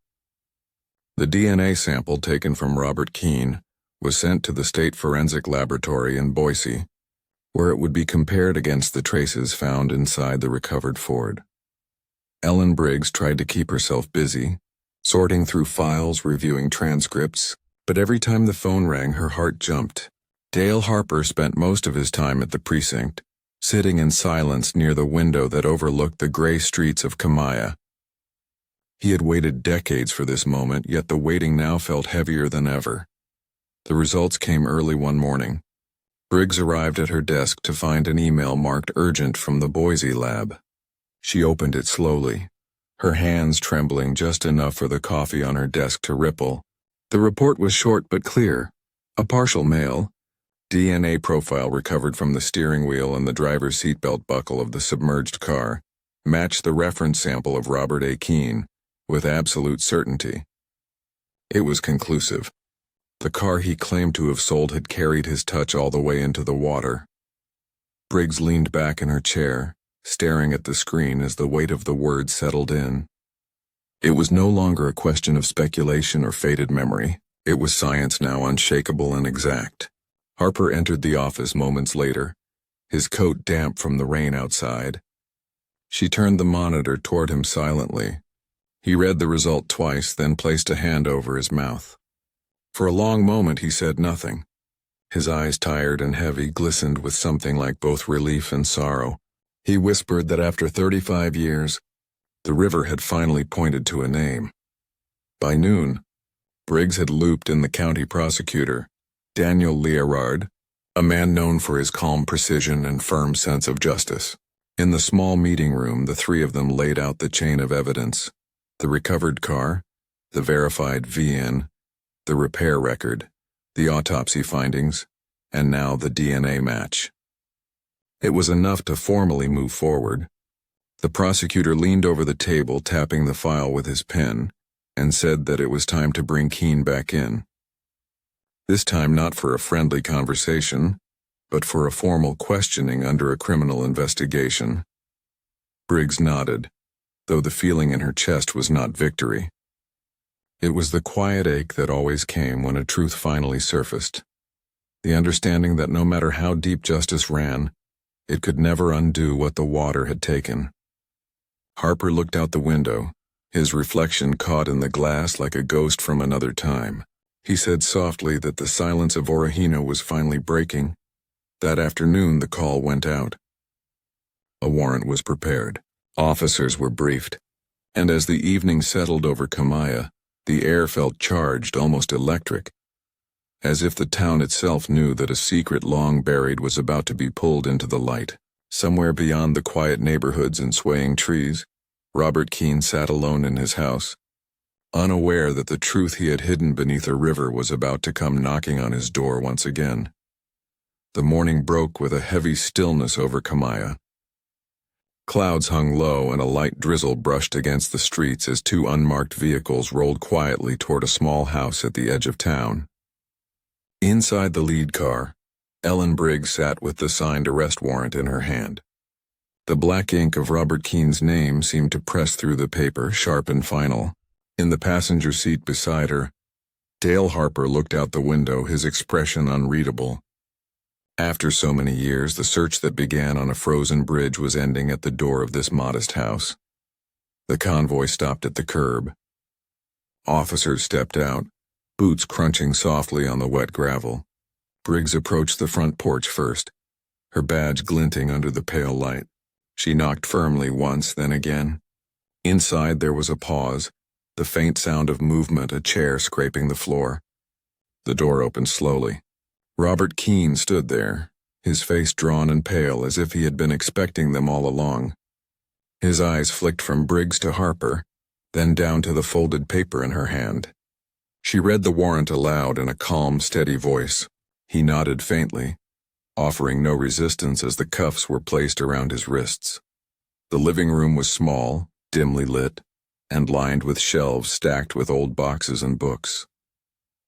The DNA sample taken from Robert Keene was sent to the State Forensic Laboratory in Boise, where it would be compared against the traces found inside the recovered Ford. Ellen Briggs tried to keep herself busy, sorting through files, reviewing transcripts, but every time the phone rang, her heart jumped. Dale Harper spent most of his time at the precinct, sitting in silence near the window that overlooked the gray streets of Kamaya. He had waited decades for this moment, yet the waiting now felt heavier than ever. The results came early one morning. Briggs arrived at her desk to find an email marked urgent from the Boise lab. She opened it slowly, her hands trembling just enough for the coffee on her desk to ripple. The report was short but clear. A partial male. DNA profile recovered from the steering wheel and the driver's seatbelt buckle of the submerged car matched the reference sample of Robert A. Keene with absolute certainty. It was conclusive. The car he claimed to have sold had carried his touch all the way into the water. Briggs leaned back in her chair, staring at the screen as the weight of the words settled in. It was no longer a question of speculation or faded memory. It was science now, unshakable and exact. Harper entered the office moments later, his coat damp from the rain outside. She turned the monitor toward him silently. He read the result twice, then placed a hand over his mouth. For a long moment he said nothing. His eyes, tired and heavy, glistened with something like both relief and sorrow. He whispered that after 35 years, the river had finally pointed to a name. By noon, Briggs had looped in the county prosecutor, Daniel Learard, a man known for his calm precision and firm sense of justice. In the small meeting room, the three of them laid out the chain of evidence: the recovered car, the verified VN, the repair record, the autopsy findings, and now the DNA match. It was enough to formally move forward. The prosecutor leaned over the table, tapping the file with his pen, and said that it was time to bring Keene back in. This time not for a friendly conversation, but for a formal questioning under a criminal investigation. Briggs nodded, though the feeling in her chest was not victory. It was the quiet ache that always came when a truth finally surfaced. The understanding that no matter how deep justice ran, it could never undo what the water had taken. Harper looked out the window, his reflection caught in the glass like a ghost from another time. He said softly that the silence of Orofino was finally breaking. That afternoon the call went out. A warrant was prepared. Officers were briefed. And as the evening settled over Kamaya, the air felt charged, almost electric, as if the town itself knew that a secret long buried was about to be pulled into the light. Somewhere beyond the quiet neighborhoods and swaying trees, Robert Keene sat alone in his house, unaware that the truth he had hidden beneath a river was about to come knocking on his door once again. The morning broke with a heavy stillness over Kamaya. Clouds hung low and a light drizzle brushed against the streets as two unmarked vehicles rolled quietly toward a small house at the edge of town. Inside the lead car, Ellen Briggs sat with the signed arrest warrant in her hand. The black ink of Robert Keene's name seemed to press through the paper, sharp and final. In the passenger seat beside her, Dale Harper looked out the window, his expression unreadable. After so many years, the search that began on a frozen bridge was ending at the door of this modest house. The convoy stopped at the curb. Officers stepped out, boots crunching softly on the wet gravel. Briggs approached the front porch first, her badge glinting under the pale light. She knocked firmly once, then again. Inside there was a pause, the faint sound of movement, a chair scraping the floor. The door opened slowly. Robert Keene stood there, his face drawn and pale as if he had been expecting them all along. His eyes flicked from Briggs to Harper, then down to the folded paper in her hand. She read the warrant aloud in a calm, steady voice. He nodded faintly, offering no resistance as the cuffs were placed around his wrists. The living room was small, dimly lit, and lined with shelves stacked with old boxes and books.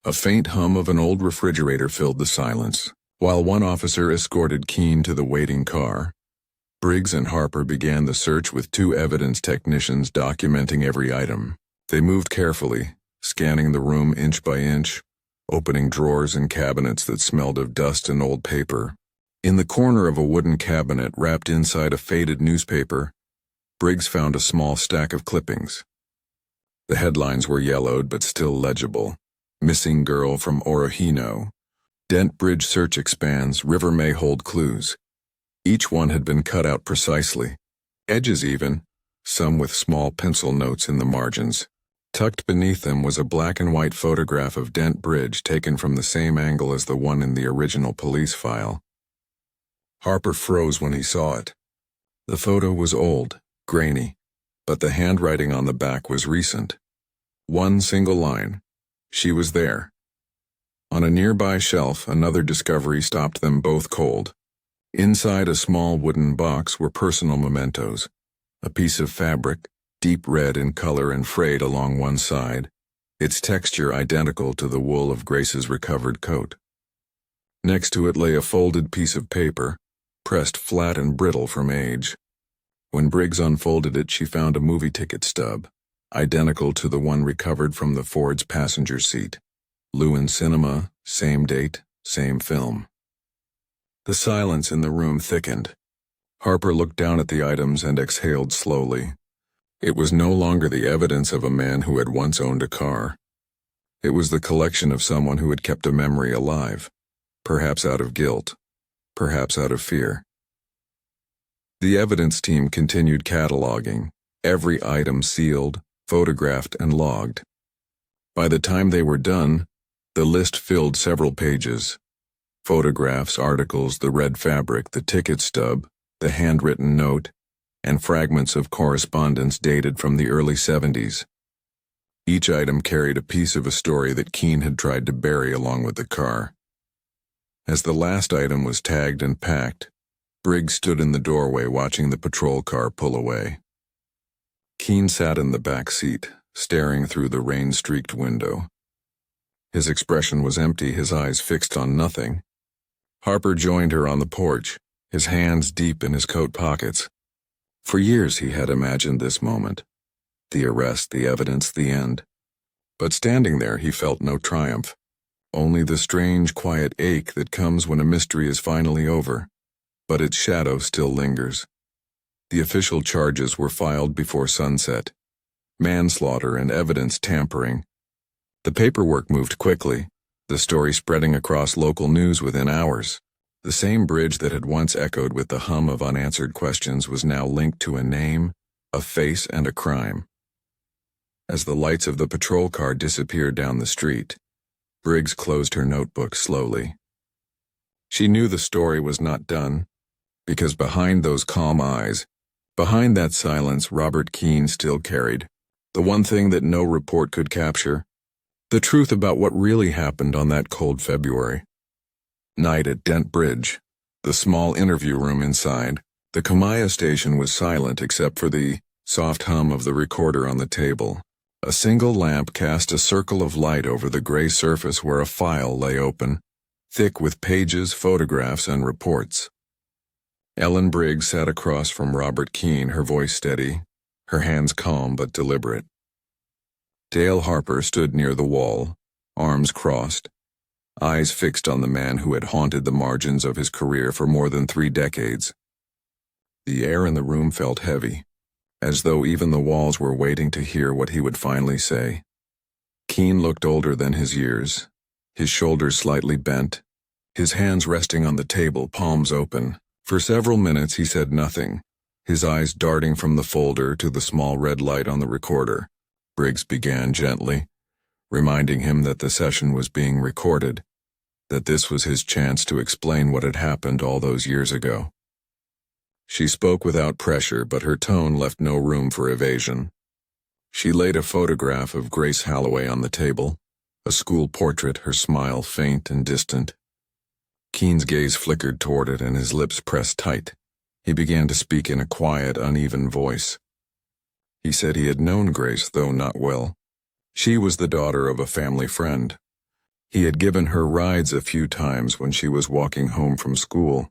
A faint hum of an old refrigerator filled the silence. While one officer escorted Keene to the waiting car, Briggs and Harper began the search with two evidence technicians documenting every item. They moved carefully, scanning the room inch by inch, opening drawers and cabinets that smelled of dust and old paper. In the corner of a wooden cabinet wrapped inside a faded newspaper, Briggs found a small stack of clippings. The headlines were yellowed but still legible. Missing girl from Orofino. Dent Bridge search expands, river may hold clues. Each one had been cut out precisely, edges even, some with small pencil notes in the margins. Tucked beneath them was a black and white photograph of Dent Bridge taken from the same angle as the one in the original police file. Harper froze when he saw it. The photo was old, grainy, but the handwriting on the back was recent. One single line. She was there. On a nearby shelf, another discovery stopped them both cold. Inside a small wooden box were personal mementos. A piece of fabric, deep red in color and frayed along one side, its texture identical to the wool of Grace's recovered coat. Next to it lay a folded piece of paper, pressed flat and brittle from age. When Briggs unfolded it, she found a movie ticket stub, identical to the one recovered from the Ford's passenger seat. Lewin Cinema, same date, same film. The silence in the room thickened. Harper looked down at the items and exhaled slowly. It was no longer the evidence of a man who had once owned a car. It was the collection of someone who had kept a memory alive, perhaps out of guilt, perhaps out of fear. The evidence team continued cataloging, every item sealed, photographed, and logged. By the time they were done, the list filled several pages. Photographs, articles, the red fabric, the ticket stub, the handwritten note, and fragments of correspondence dated from the early 70s. Each item carried a piece of a story that Keene had tried to bury along with the car. As the last item was tagged and packed, Briggs stood in the doorway watching the patrol car pull away. Keene sat in the back seat, staring through the rain-streaked window. His expression was empty, his eyes fixed on nothing. Harper joined her on the porch, his hands deep in his coat pockets. For years he had imagined this moment. The arrest, the evidence, the end. But standing there he felt no triumph. Only the strange, quiet ache that comes when a mystery is finally over. But its shadow still lingers. The official charges were filed before sunset. Manslaughter and evidence tampering. The paperwork moved quickly, the story spreading across local news within hours. The same bridge that had once echoed with the hum of unanswered questions was now linked to a name, a face, and a crime. As the lights of the patrol car disappeared down the street, Briggs closed her notebook slowly. She knew the story was not done, because behind those calm eyes, behind that silence, Robert Keene still carried the one thing that no report could capture, the truth about what really happened on that cold February night at Dent Bridge. The small interview room inside, the Kamaya station, was silent except for the soft hum of the recorder on the table. A single lamp cast a circle of light over the gray surface where a file lay open, thick with pages, photographs, and reports. Ellen Briggs sat across from Robert Keene, her voice steady, her hands calm but deliberate. Dale Harper stood near the wall, arms crossed, eyes fixed on the man who had haunted the margins of his career for more than 3 decades. The air in the room felt heavy, as though even the walls were waiting to hear what he would finally say. Keene looked older than his years, his shoulders slightly bent, his hands resting on the table, palms open. For several minutes he said nothing, his eyes darting from the folder to the small red light on the recorder. Briggs began gently, reminding him that the session was being recorded, that this was his chance to explain what had happened all those years ago. She spoke without pressure, but her tone left no room for evasion. She laid a photograph of Grace Halloway on the table, a school portrait, her smile faint and distant. Keene's gaze flickered toward it and his lips pressed tight. He began to speak in a quiet, uneven voice. He said he had known Grace, though not well. She was the daughter of a family friend. He had given her rides a few times when she was walking home from school.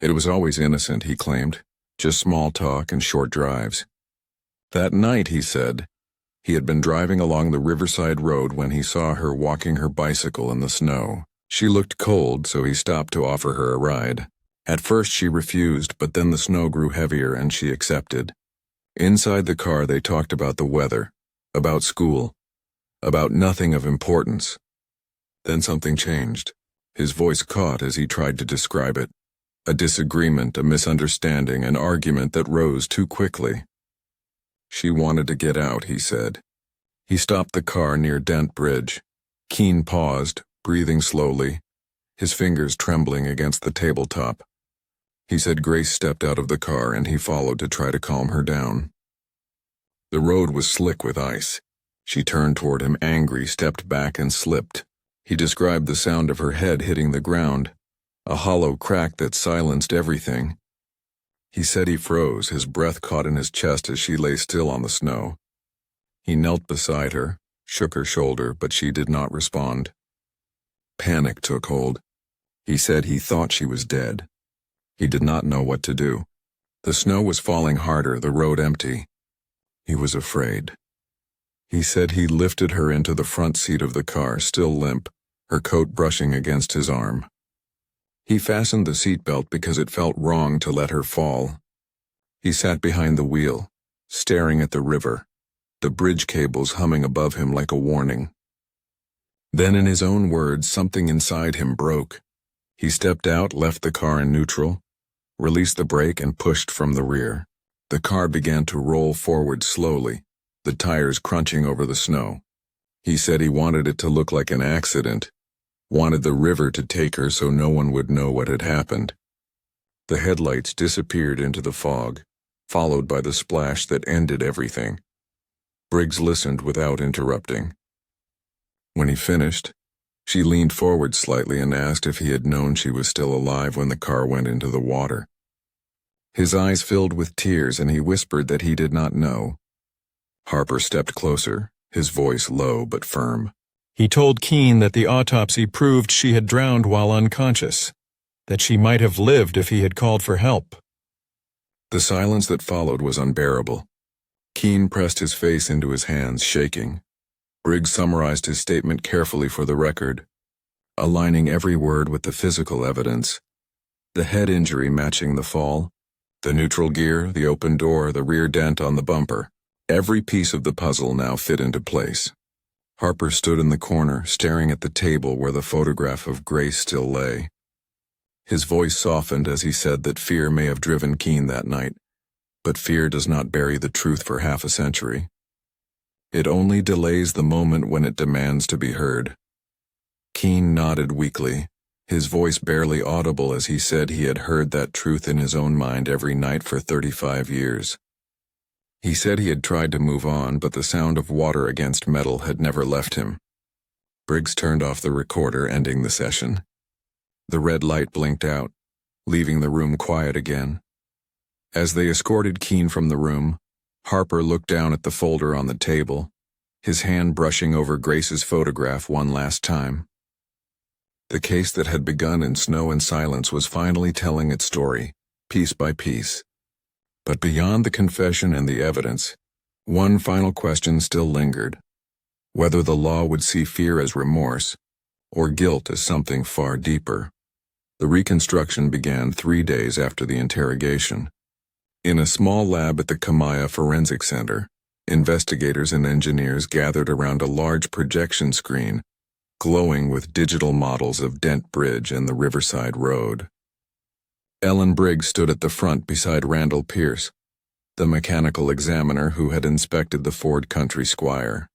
It was always innocent, he claimed, just small talk and short drives. That night, he said, he had been driving along the riverside road when he saw her walking her bicycle in the snow. She looked cold, so he stopped to offer her a ride. At first she refused, but then the snow grew heavier and she accepted. Inside the car they talked about the weather, about school, about nothing of importance. Then something changed. His voice caught as he tried to describe it. A disagreement, a misunderstanding, an argument that rose too quickly. She wanted to get out, he said. He stopped the car near Dent Bridge. Keene paused, breathing slowly, his fingers trembling against the tabletop. He said Grace stepped out of the car and he followed to try to calm her down. The road was slick with ice. She turned toward him angry, stepped back and slipped. He described the sound of her head hitting the ground, a hollow crack that silenced everything. He said he froze, his breath caught in his chest as she lay still on the snow. He knelt beside her, shook her shoulder, but she did not respond. Panic took hold. He said he thought she was dead. He did not know what to do. The snow was falling harder, the road empty. He was afraid. He said he lifted her into the front seat of the car, still limp, her coat brushing against his arm. He fastened the seatbelt because it felt wrong to let her fall. He sat behind the wheel, staring at the river, the bridge cables humming above him like a warning. Then, in his own words, something inside him broke. He stepped out, left the car in neutral, released the brake and pushed from the rear. The car began to roll forward slowly, the tires crunching over the snow. He said he wanted it to look like an accident, wanted the river to take her so no one would know what had happened. The headlights disappeared into the fog, followed by the splash that ended everything. Briggs listened without interrupting. When he finished, she leaned forward slightly and asked if he had known she was still alive when the car went into the water. His eyes filled with tears and he whispered that he did not know. Harper stepped closer, his voice low but firm. He told Keene that the autopsy proved she had drowned while unconscious, that she might have lived if he had called for help. The silence that followed was unbearable. Keene pressed his face into his hands, shaking. Briggs summarized his statement carefully for the record, aligning every word with the physical evidence. The head injury matching the fall, the neutral gear, the open door, the rear dent on the bumper. Every piece of the puzzle now fit into place. Harper stood in the corner, staring at the table where the photograph of Grace still lay. His voice softened as he said that fear may have driven Keene that night, but fear does not bury the truth for half a century. It only delays the moment when it demands to be heard. Keene nodded weakly, his voice barely audible as he said he had heard that truth in his own mind every night for 35 years. He said he had tried to move on, but the sound of water against metal had never left him. Briggs turned off the recorder, ending the session. The red light blinked out, leaving the room quiet again. As they escorted Keene from the room, Harper looked down at the folder on the table, his hand brushing over Grace's photograph one last time. The case that had begun in snow and silence was finally telling its story, piece by piece. But beyond the confession and the evidence, one final question still lingered: whether the law would see fear as remorse, or guilt as something far deeper. The reconstruction began 3 days after the interrogation. In a small lab at the Kamaya Forensic Center, investigators and engineers gathered around a large projection screen, glowing with digital models of Dent Bridge and the Riverside Road. Ellen Briggs stood at the front beside Randall Pierce, the mechanical examiner who had inspected the Ford Country Squire.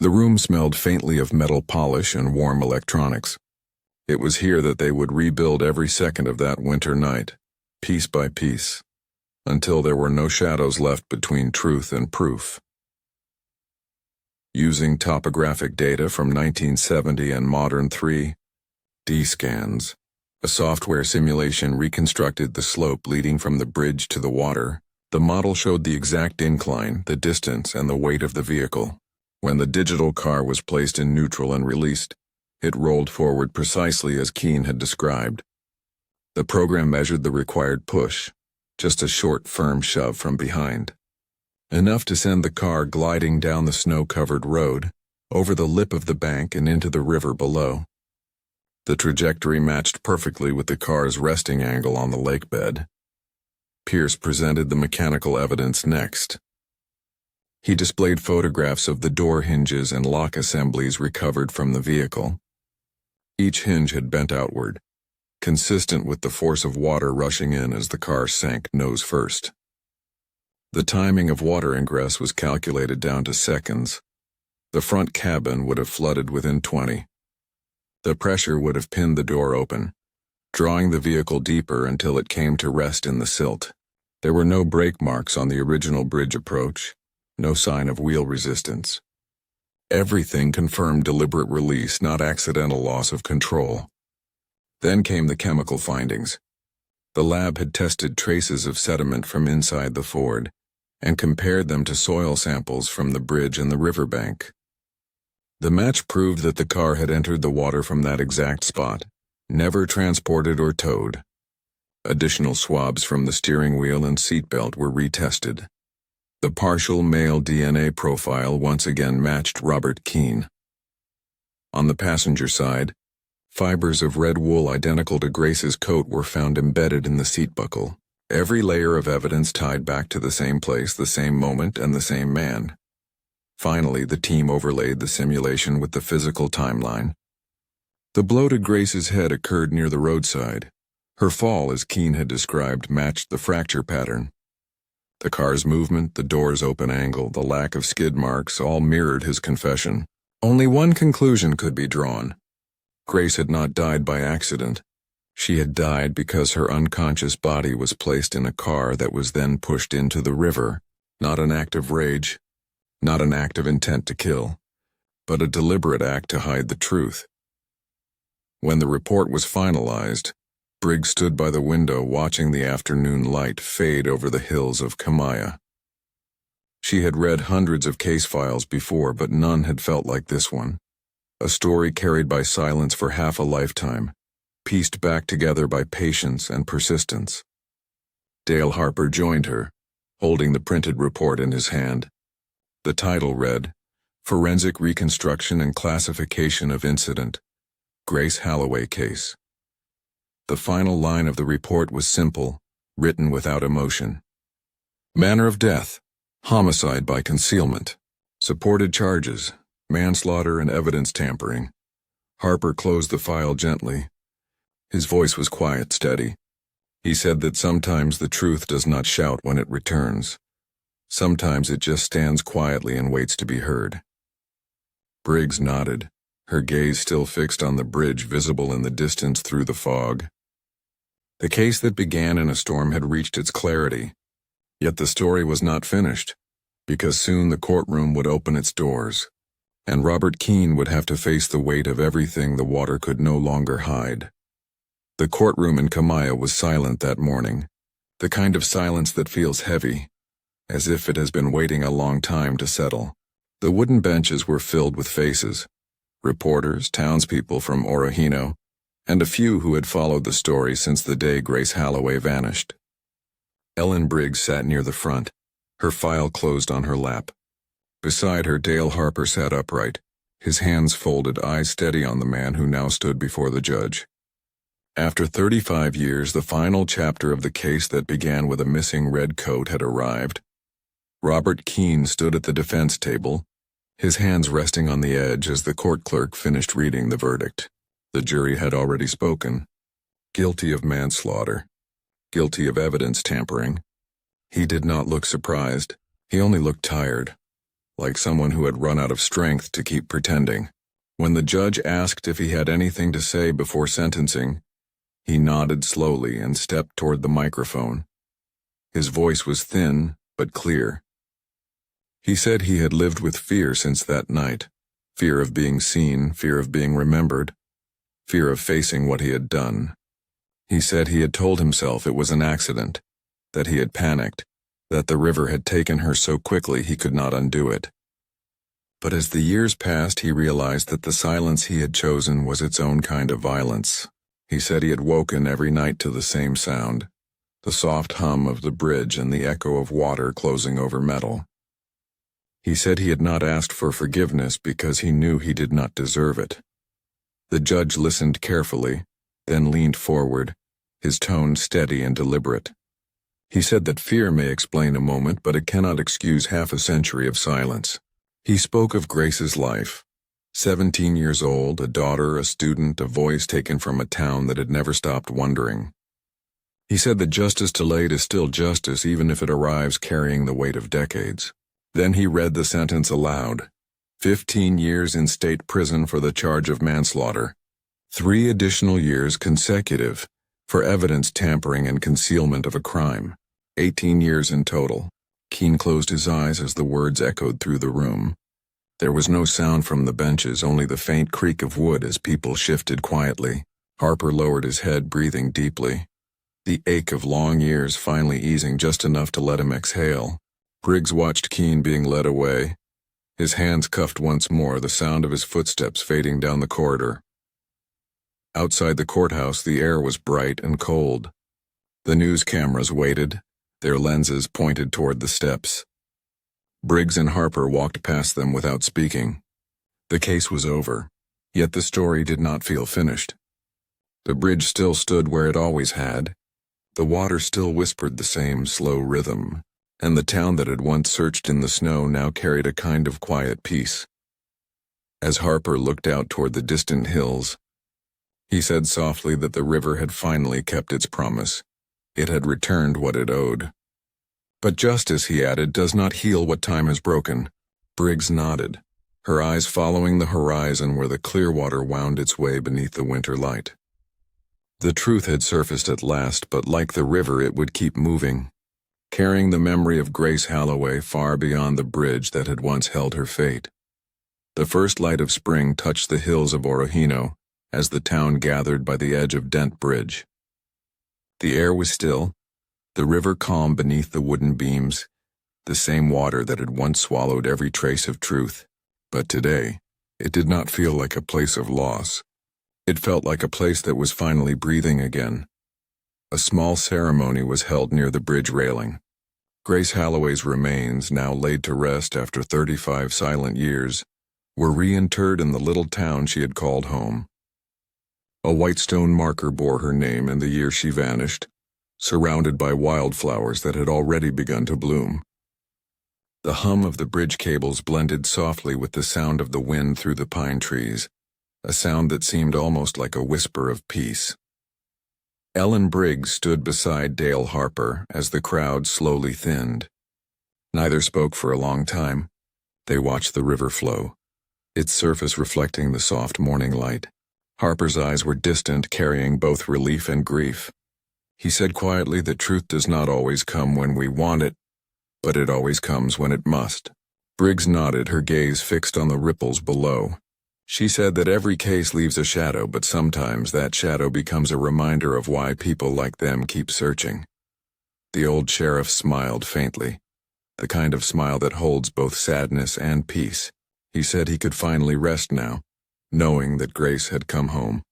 The room smelled faintly of metal polish and warm electronics. It was here that they would rebuild every second of that winter night, piece by piece, until there were no shadows left between truth and proof. Using topographic data from 1970 and modern 3D scans, a software simulation reconstructed the slope leading from the bridge to the water. The model showed the exact incline, the distance, and the weight of the vehicle. When the digital car was placed in neutral and released, it rolled forward precisely as Keene had described. The program measured the required push, just a short, firm shove from behind. Enough to send the car gliding down the snow-covered road, over the lip of the bank and into the river below. The trajectory matched perfectly with the car's resting angle on the lake bed. Pierce presented the mechanical evidence next. He displayed photographs of the door hinges and lock assemblies recovered from the vehicle. Each hinge had bent outward, consistent with the force of water rushing in as the car sank nose first. The timing of water ingress was calculated down to seconds. The front cabin would have flooded within 20. The pressure would have pinned the door open, drawing the vehicle deeper until it came to rest in the silt. There were no brake marks on the original bridge approach, no sign of wheel resistance. Everything confirmed deliberate release, not accidental loss of control. Then came the chemical findings. The lab had tested traces of sediment from inside the Ford and compared them to soil samples from the bridge and the riverbank. The match proved that the car had entered the water from that exact spot, never transported or towed. Additional swabs from the steering wheel and seatbelt were retested. The partial male DNA profile once again matched Robert Keene. On the passenger side, fibers of red wool identical to Grace's coat were found embedded in the seat buckle. Every layer of evidence tied back to the same place, the same moment, and the same man. Finally, the team overlaid the simulation with the physical timeline. The blow to Grace's head occurred near the roadside. Her fall, as Keene had described, matched the fracture pattern. The car's movement, the door's open angle, the lack of skid marks all mirrored his confession. Only one conclusion could be drawn. Grace had not died by accident. She had died because her unconscious body was placed in a car that was then pushed into the river, not an act of rage, not an act of intent to kill, but a deliberate act to hide the truth. When the report was finalized, Briggs stood by the window watching the afternoon light fade over the hills of Kamaya. She had read hundreds of case files before, but none had felt like this one. A story carried by silence for half a lifetime, pieced back together by patience and persistence. Dale Harper joined her, holding the printed report in his hand. The title read, Forensic Reconstruction and Classification of Incident, Grace Halloway Case. The final line of the report was simple, written without emotion. Manner of death, homicide by concealment. Supported charges, manslaughter and evidence tampering. Harper closed the file gently. His voice was quiet, steady. He said that sometimes the truth does not shout when it returns. Sometimes it just stands quietly and waits to be heard. Briggs nodded, her gaze still fixed on the bridge visible in the distance through the fog. The case that began in a storm had reached its clarity, yet the story was not finished, because soon the courtroom would open its doors, and Robert Keene would have to face the weight of everything the water could no longer hide. The courtroom in Kamaya was silent that morning, the kind of silence that feels heavy, as if it has been waiting a long time to settle. The wooden benches were filled with faces, reporters, townspeople from Orofino, and a few who had followed the story since the day Grace Halloway vanished. Ellen Briggs sat near the front, her file closed on her lap. Beside her, Dale Harper sat upright, his hands folded, eyes steady on the man who now stood before the judge. After 35 years, the final chapter of the case that began with a missing red coat had arrived. Robert Keene stood at the defense table, his hands resting on the edge as the court clerk finished reading the verdict. The jury had already spoken. Guilty of manslaughter. Guilty of evidence tampering. He did not look surprised. He only looked tired, like someone who had run out of strength to keep pretending. When the judge asked if he had anything to say before sentencing, he nodded slowly and stepped toward the microphone. His voice was thin, but clear. He said he had lived with fear since that night. Fear of being seen, fear of being remembered, fear of facing what he had done. He said he had told himself it was an accident, that he had panicked, that the river had taken her so quickly he could not undo it. But as the years passed, he realized that the silence he had chosen was its own kind of violence. He said he had woken every night to the same sound, the soft hum of the bridge and the echo of water closing over metal. He said he had not asked for forgiveness because he knew he did not deserve it. The judge listened carefully, then leaned forward, his tone steady and deliberate. He said that fear may explain a moment, but it cannot excuse half a century of silence. He spoke of Grace's life. 17 years old, a daughter, a student, a voice taken from a town that had never stopped wondering. He said that justice delayed is still justice even if it arrives carrying the weight of decades. Then he read the sentence aloud. 15 years in state prison for the charge of manslaughter. 3 additional years consecutive for evidence tampering and concealment of a crime. 18 years in total. Keene closed his eyes as the words echoed through the room. There was no sound from the benches, only the faint creak of wood as people shifted quietly. Harper lowered his head, breathing deeply. The ache of long years finally easing just enough to let him exhale. Briggs watched Keene being led away. His hands cuffed once more, the sound of his footsteps fading down the corridor. Outside the courthouse, the air was bright and cold. The news cameras waited, their lenses pointed toward the steps. Briggs and Harper walked past them without speaking. The case was over, yet the story did not feel finished. The bridge still stood where it always had. The water still whispered the same slow rhythm, and the town that had once searched in the snow now carried a kind of quiet peace. As Harper looked out toward the distant hills, he said softly that the river had finally kept its promise. It had returned what it owed. But justice, he added, does not heal what time has broken. Briggs nodded, her eyes following the horizon where the Clearwater wound its way beneath the winter light. The truth had surfaced at last, but like the river, it would keep moving, carrying the memory of Grace Halloway far beyond the bridge that had once held her fate. The first light of spring touched the hills of Orofino as the town gathered by the edge of Dent Bridge. The air was still, the river calm beneath the wooden beams, the same water that had once swallowed every trace of truth. But today, it did not feel like a place of loss. It felt like a place that was finally breathing again. A small ceremony was held near the bridge railing. Grace Halloway's remains, now laid to rest after 35 silent years, were reinterred in the little town she had called home. A white stone marker bore her name and the year she vanished, surrounded by wildflowers that had already begun to bloom. The hum of the bridge cables blended softly with the sound of the wind through the pine trees, a sound that seemed almost like a whisper of peace. Ellen Briggs stood beside Dale Harper as the crowd slowly thinned. Neither spoke for a long time. They watched the river flow, its surface reflecting the soft morning light. Harper's eyes were distant, carrying both relief and grief. He said quietly that truth does not always come when we want it, but it always comes when it must. Briggs nodded, her gaze fixed on the ripples below. She said that every case leaves a shadow, but sometimes that shadow becomes a reminder of why people like them keep searching. The old sheriff smiled faintly, the kind of smile that holds both sadness and peace. He said he could finally rest now, knowing that Grace had come home.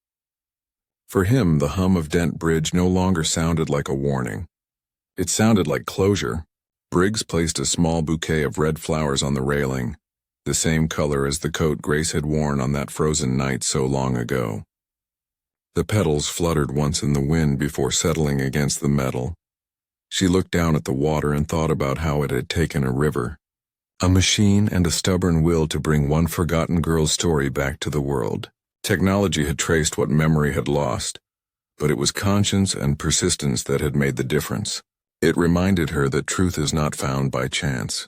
For him, the hum of Dent Bridge no longer sounded like a warning. It sounded like closure. Briggs placed a small bouquet of red flowers on the railing, the same color as the coat Grace had worn on that frozen night so long ago. The petals fluttered once in the wind before settling against the metal. She looked down at the water and thought about how it had taken a river, a machine and a stubborn will to bring one forgotten girl's story back to the world. Technology had traced what memory had lost, but it was conscience and persistence that had made the difference. It reminded her that truth is not found by chance.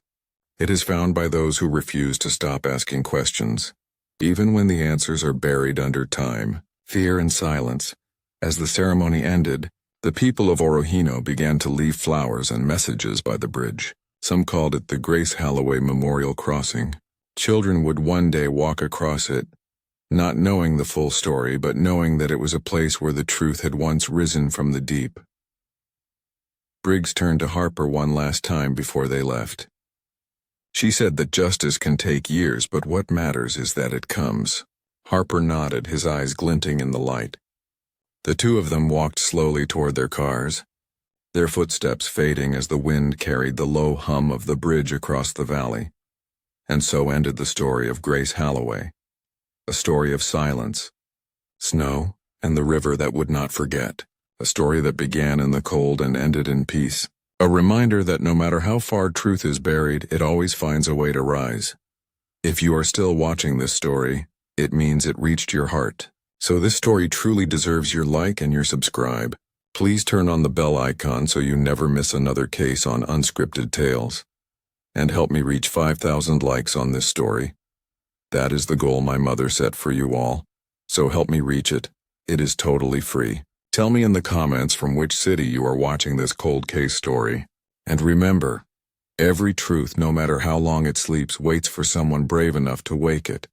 It is found by those who refuse to stop asking questions, even when the answers are buried under time, fear, and silence. As the ceremony ended, the people of Orofino began to leave flowers and messages by the bridge. Some called it the Grace Halloway Memorial Crossing. Children would one day walk across it, not knowing the full story, but knowing that it was a place where the truth had once risen from the deep. Briggs turned to Harper one last time before they left. She said that justice can take years, but what matters is that it comes. Harper nodded, his eyes glinting in the light. The two of them walked slowly toward their cars, their footsteps fading as the wind carried the low hum of the bridge across the valley. And so ended the story of Grace Halloway, a story of silence, snow, and the river that would not forget, a story that began in the cold and ended in peace. A reminder that no matter how far truth is buried, it always finds a way to rise. If you are still watching this story, it means it reached your heart. So this story truly deserves your like and your subscribe. Please turn on the bell icon so you never miss another case on Unscripted Tales. And help me reach 5,000 likes on this story. That is the goal my mother set for you all. So help me reach it. It is totally free. Tell me in the comments from which city you are watching this cold case story. And remember, every truth, no matter how long it sleeps, waits for someone brave enough to wake it.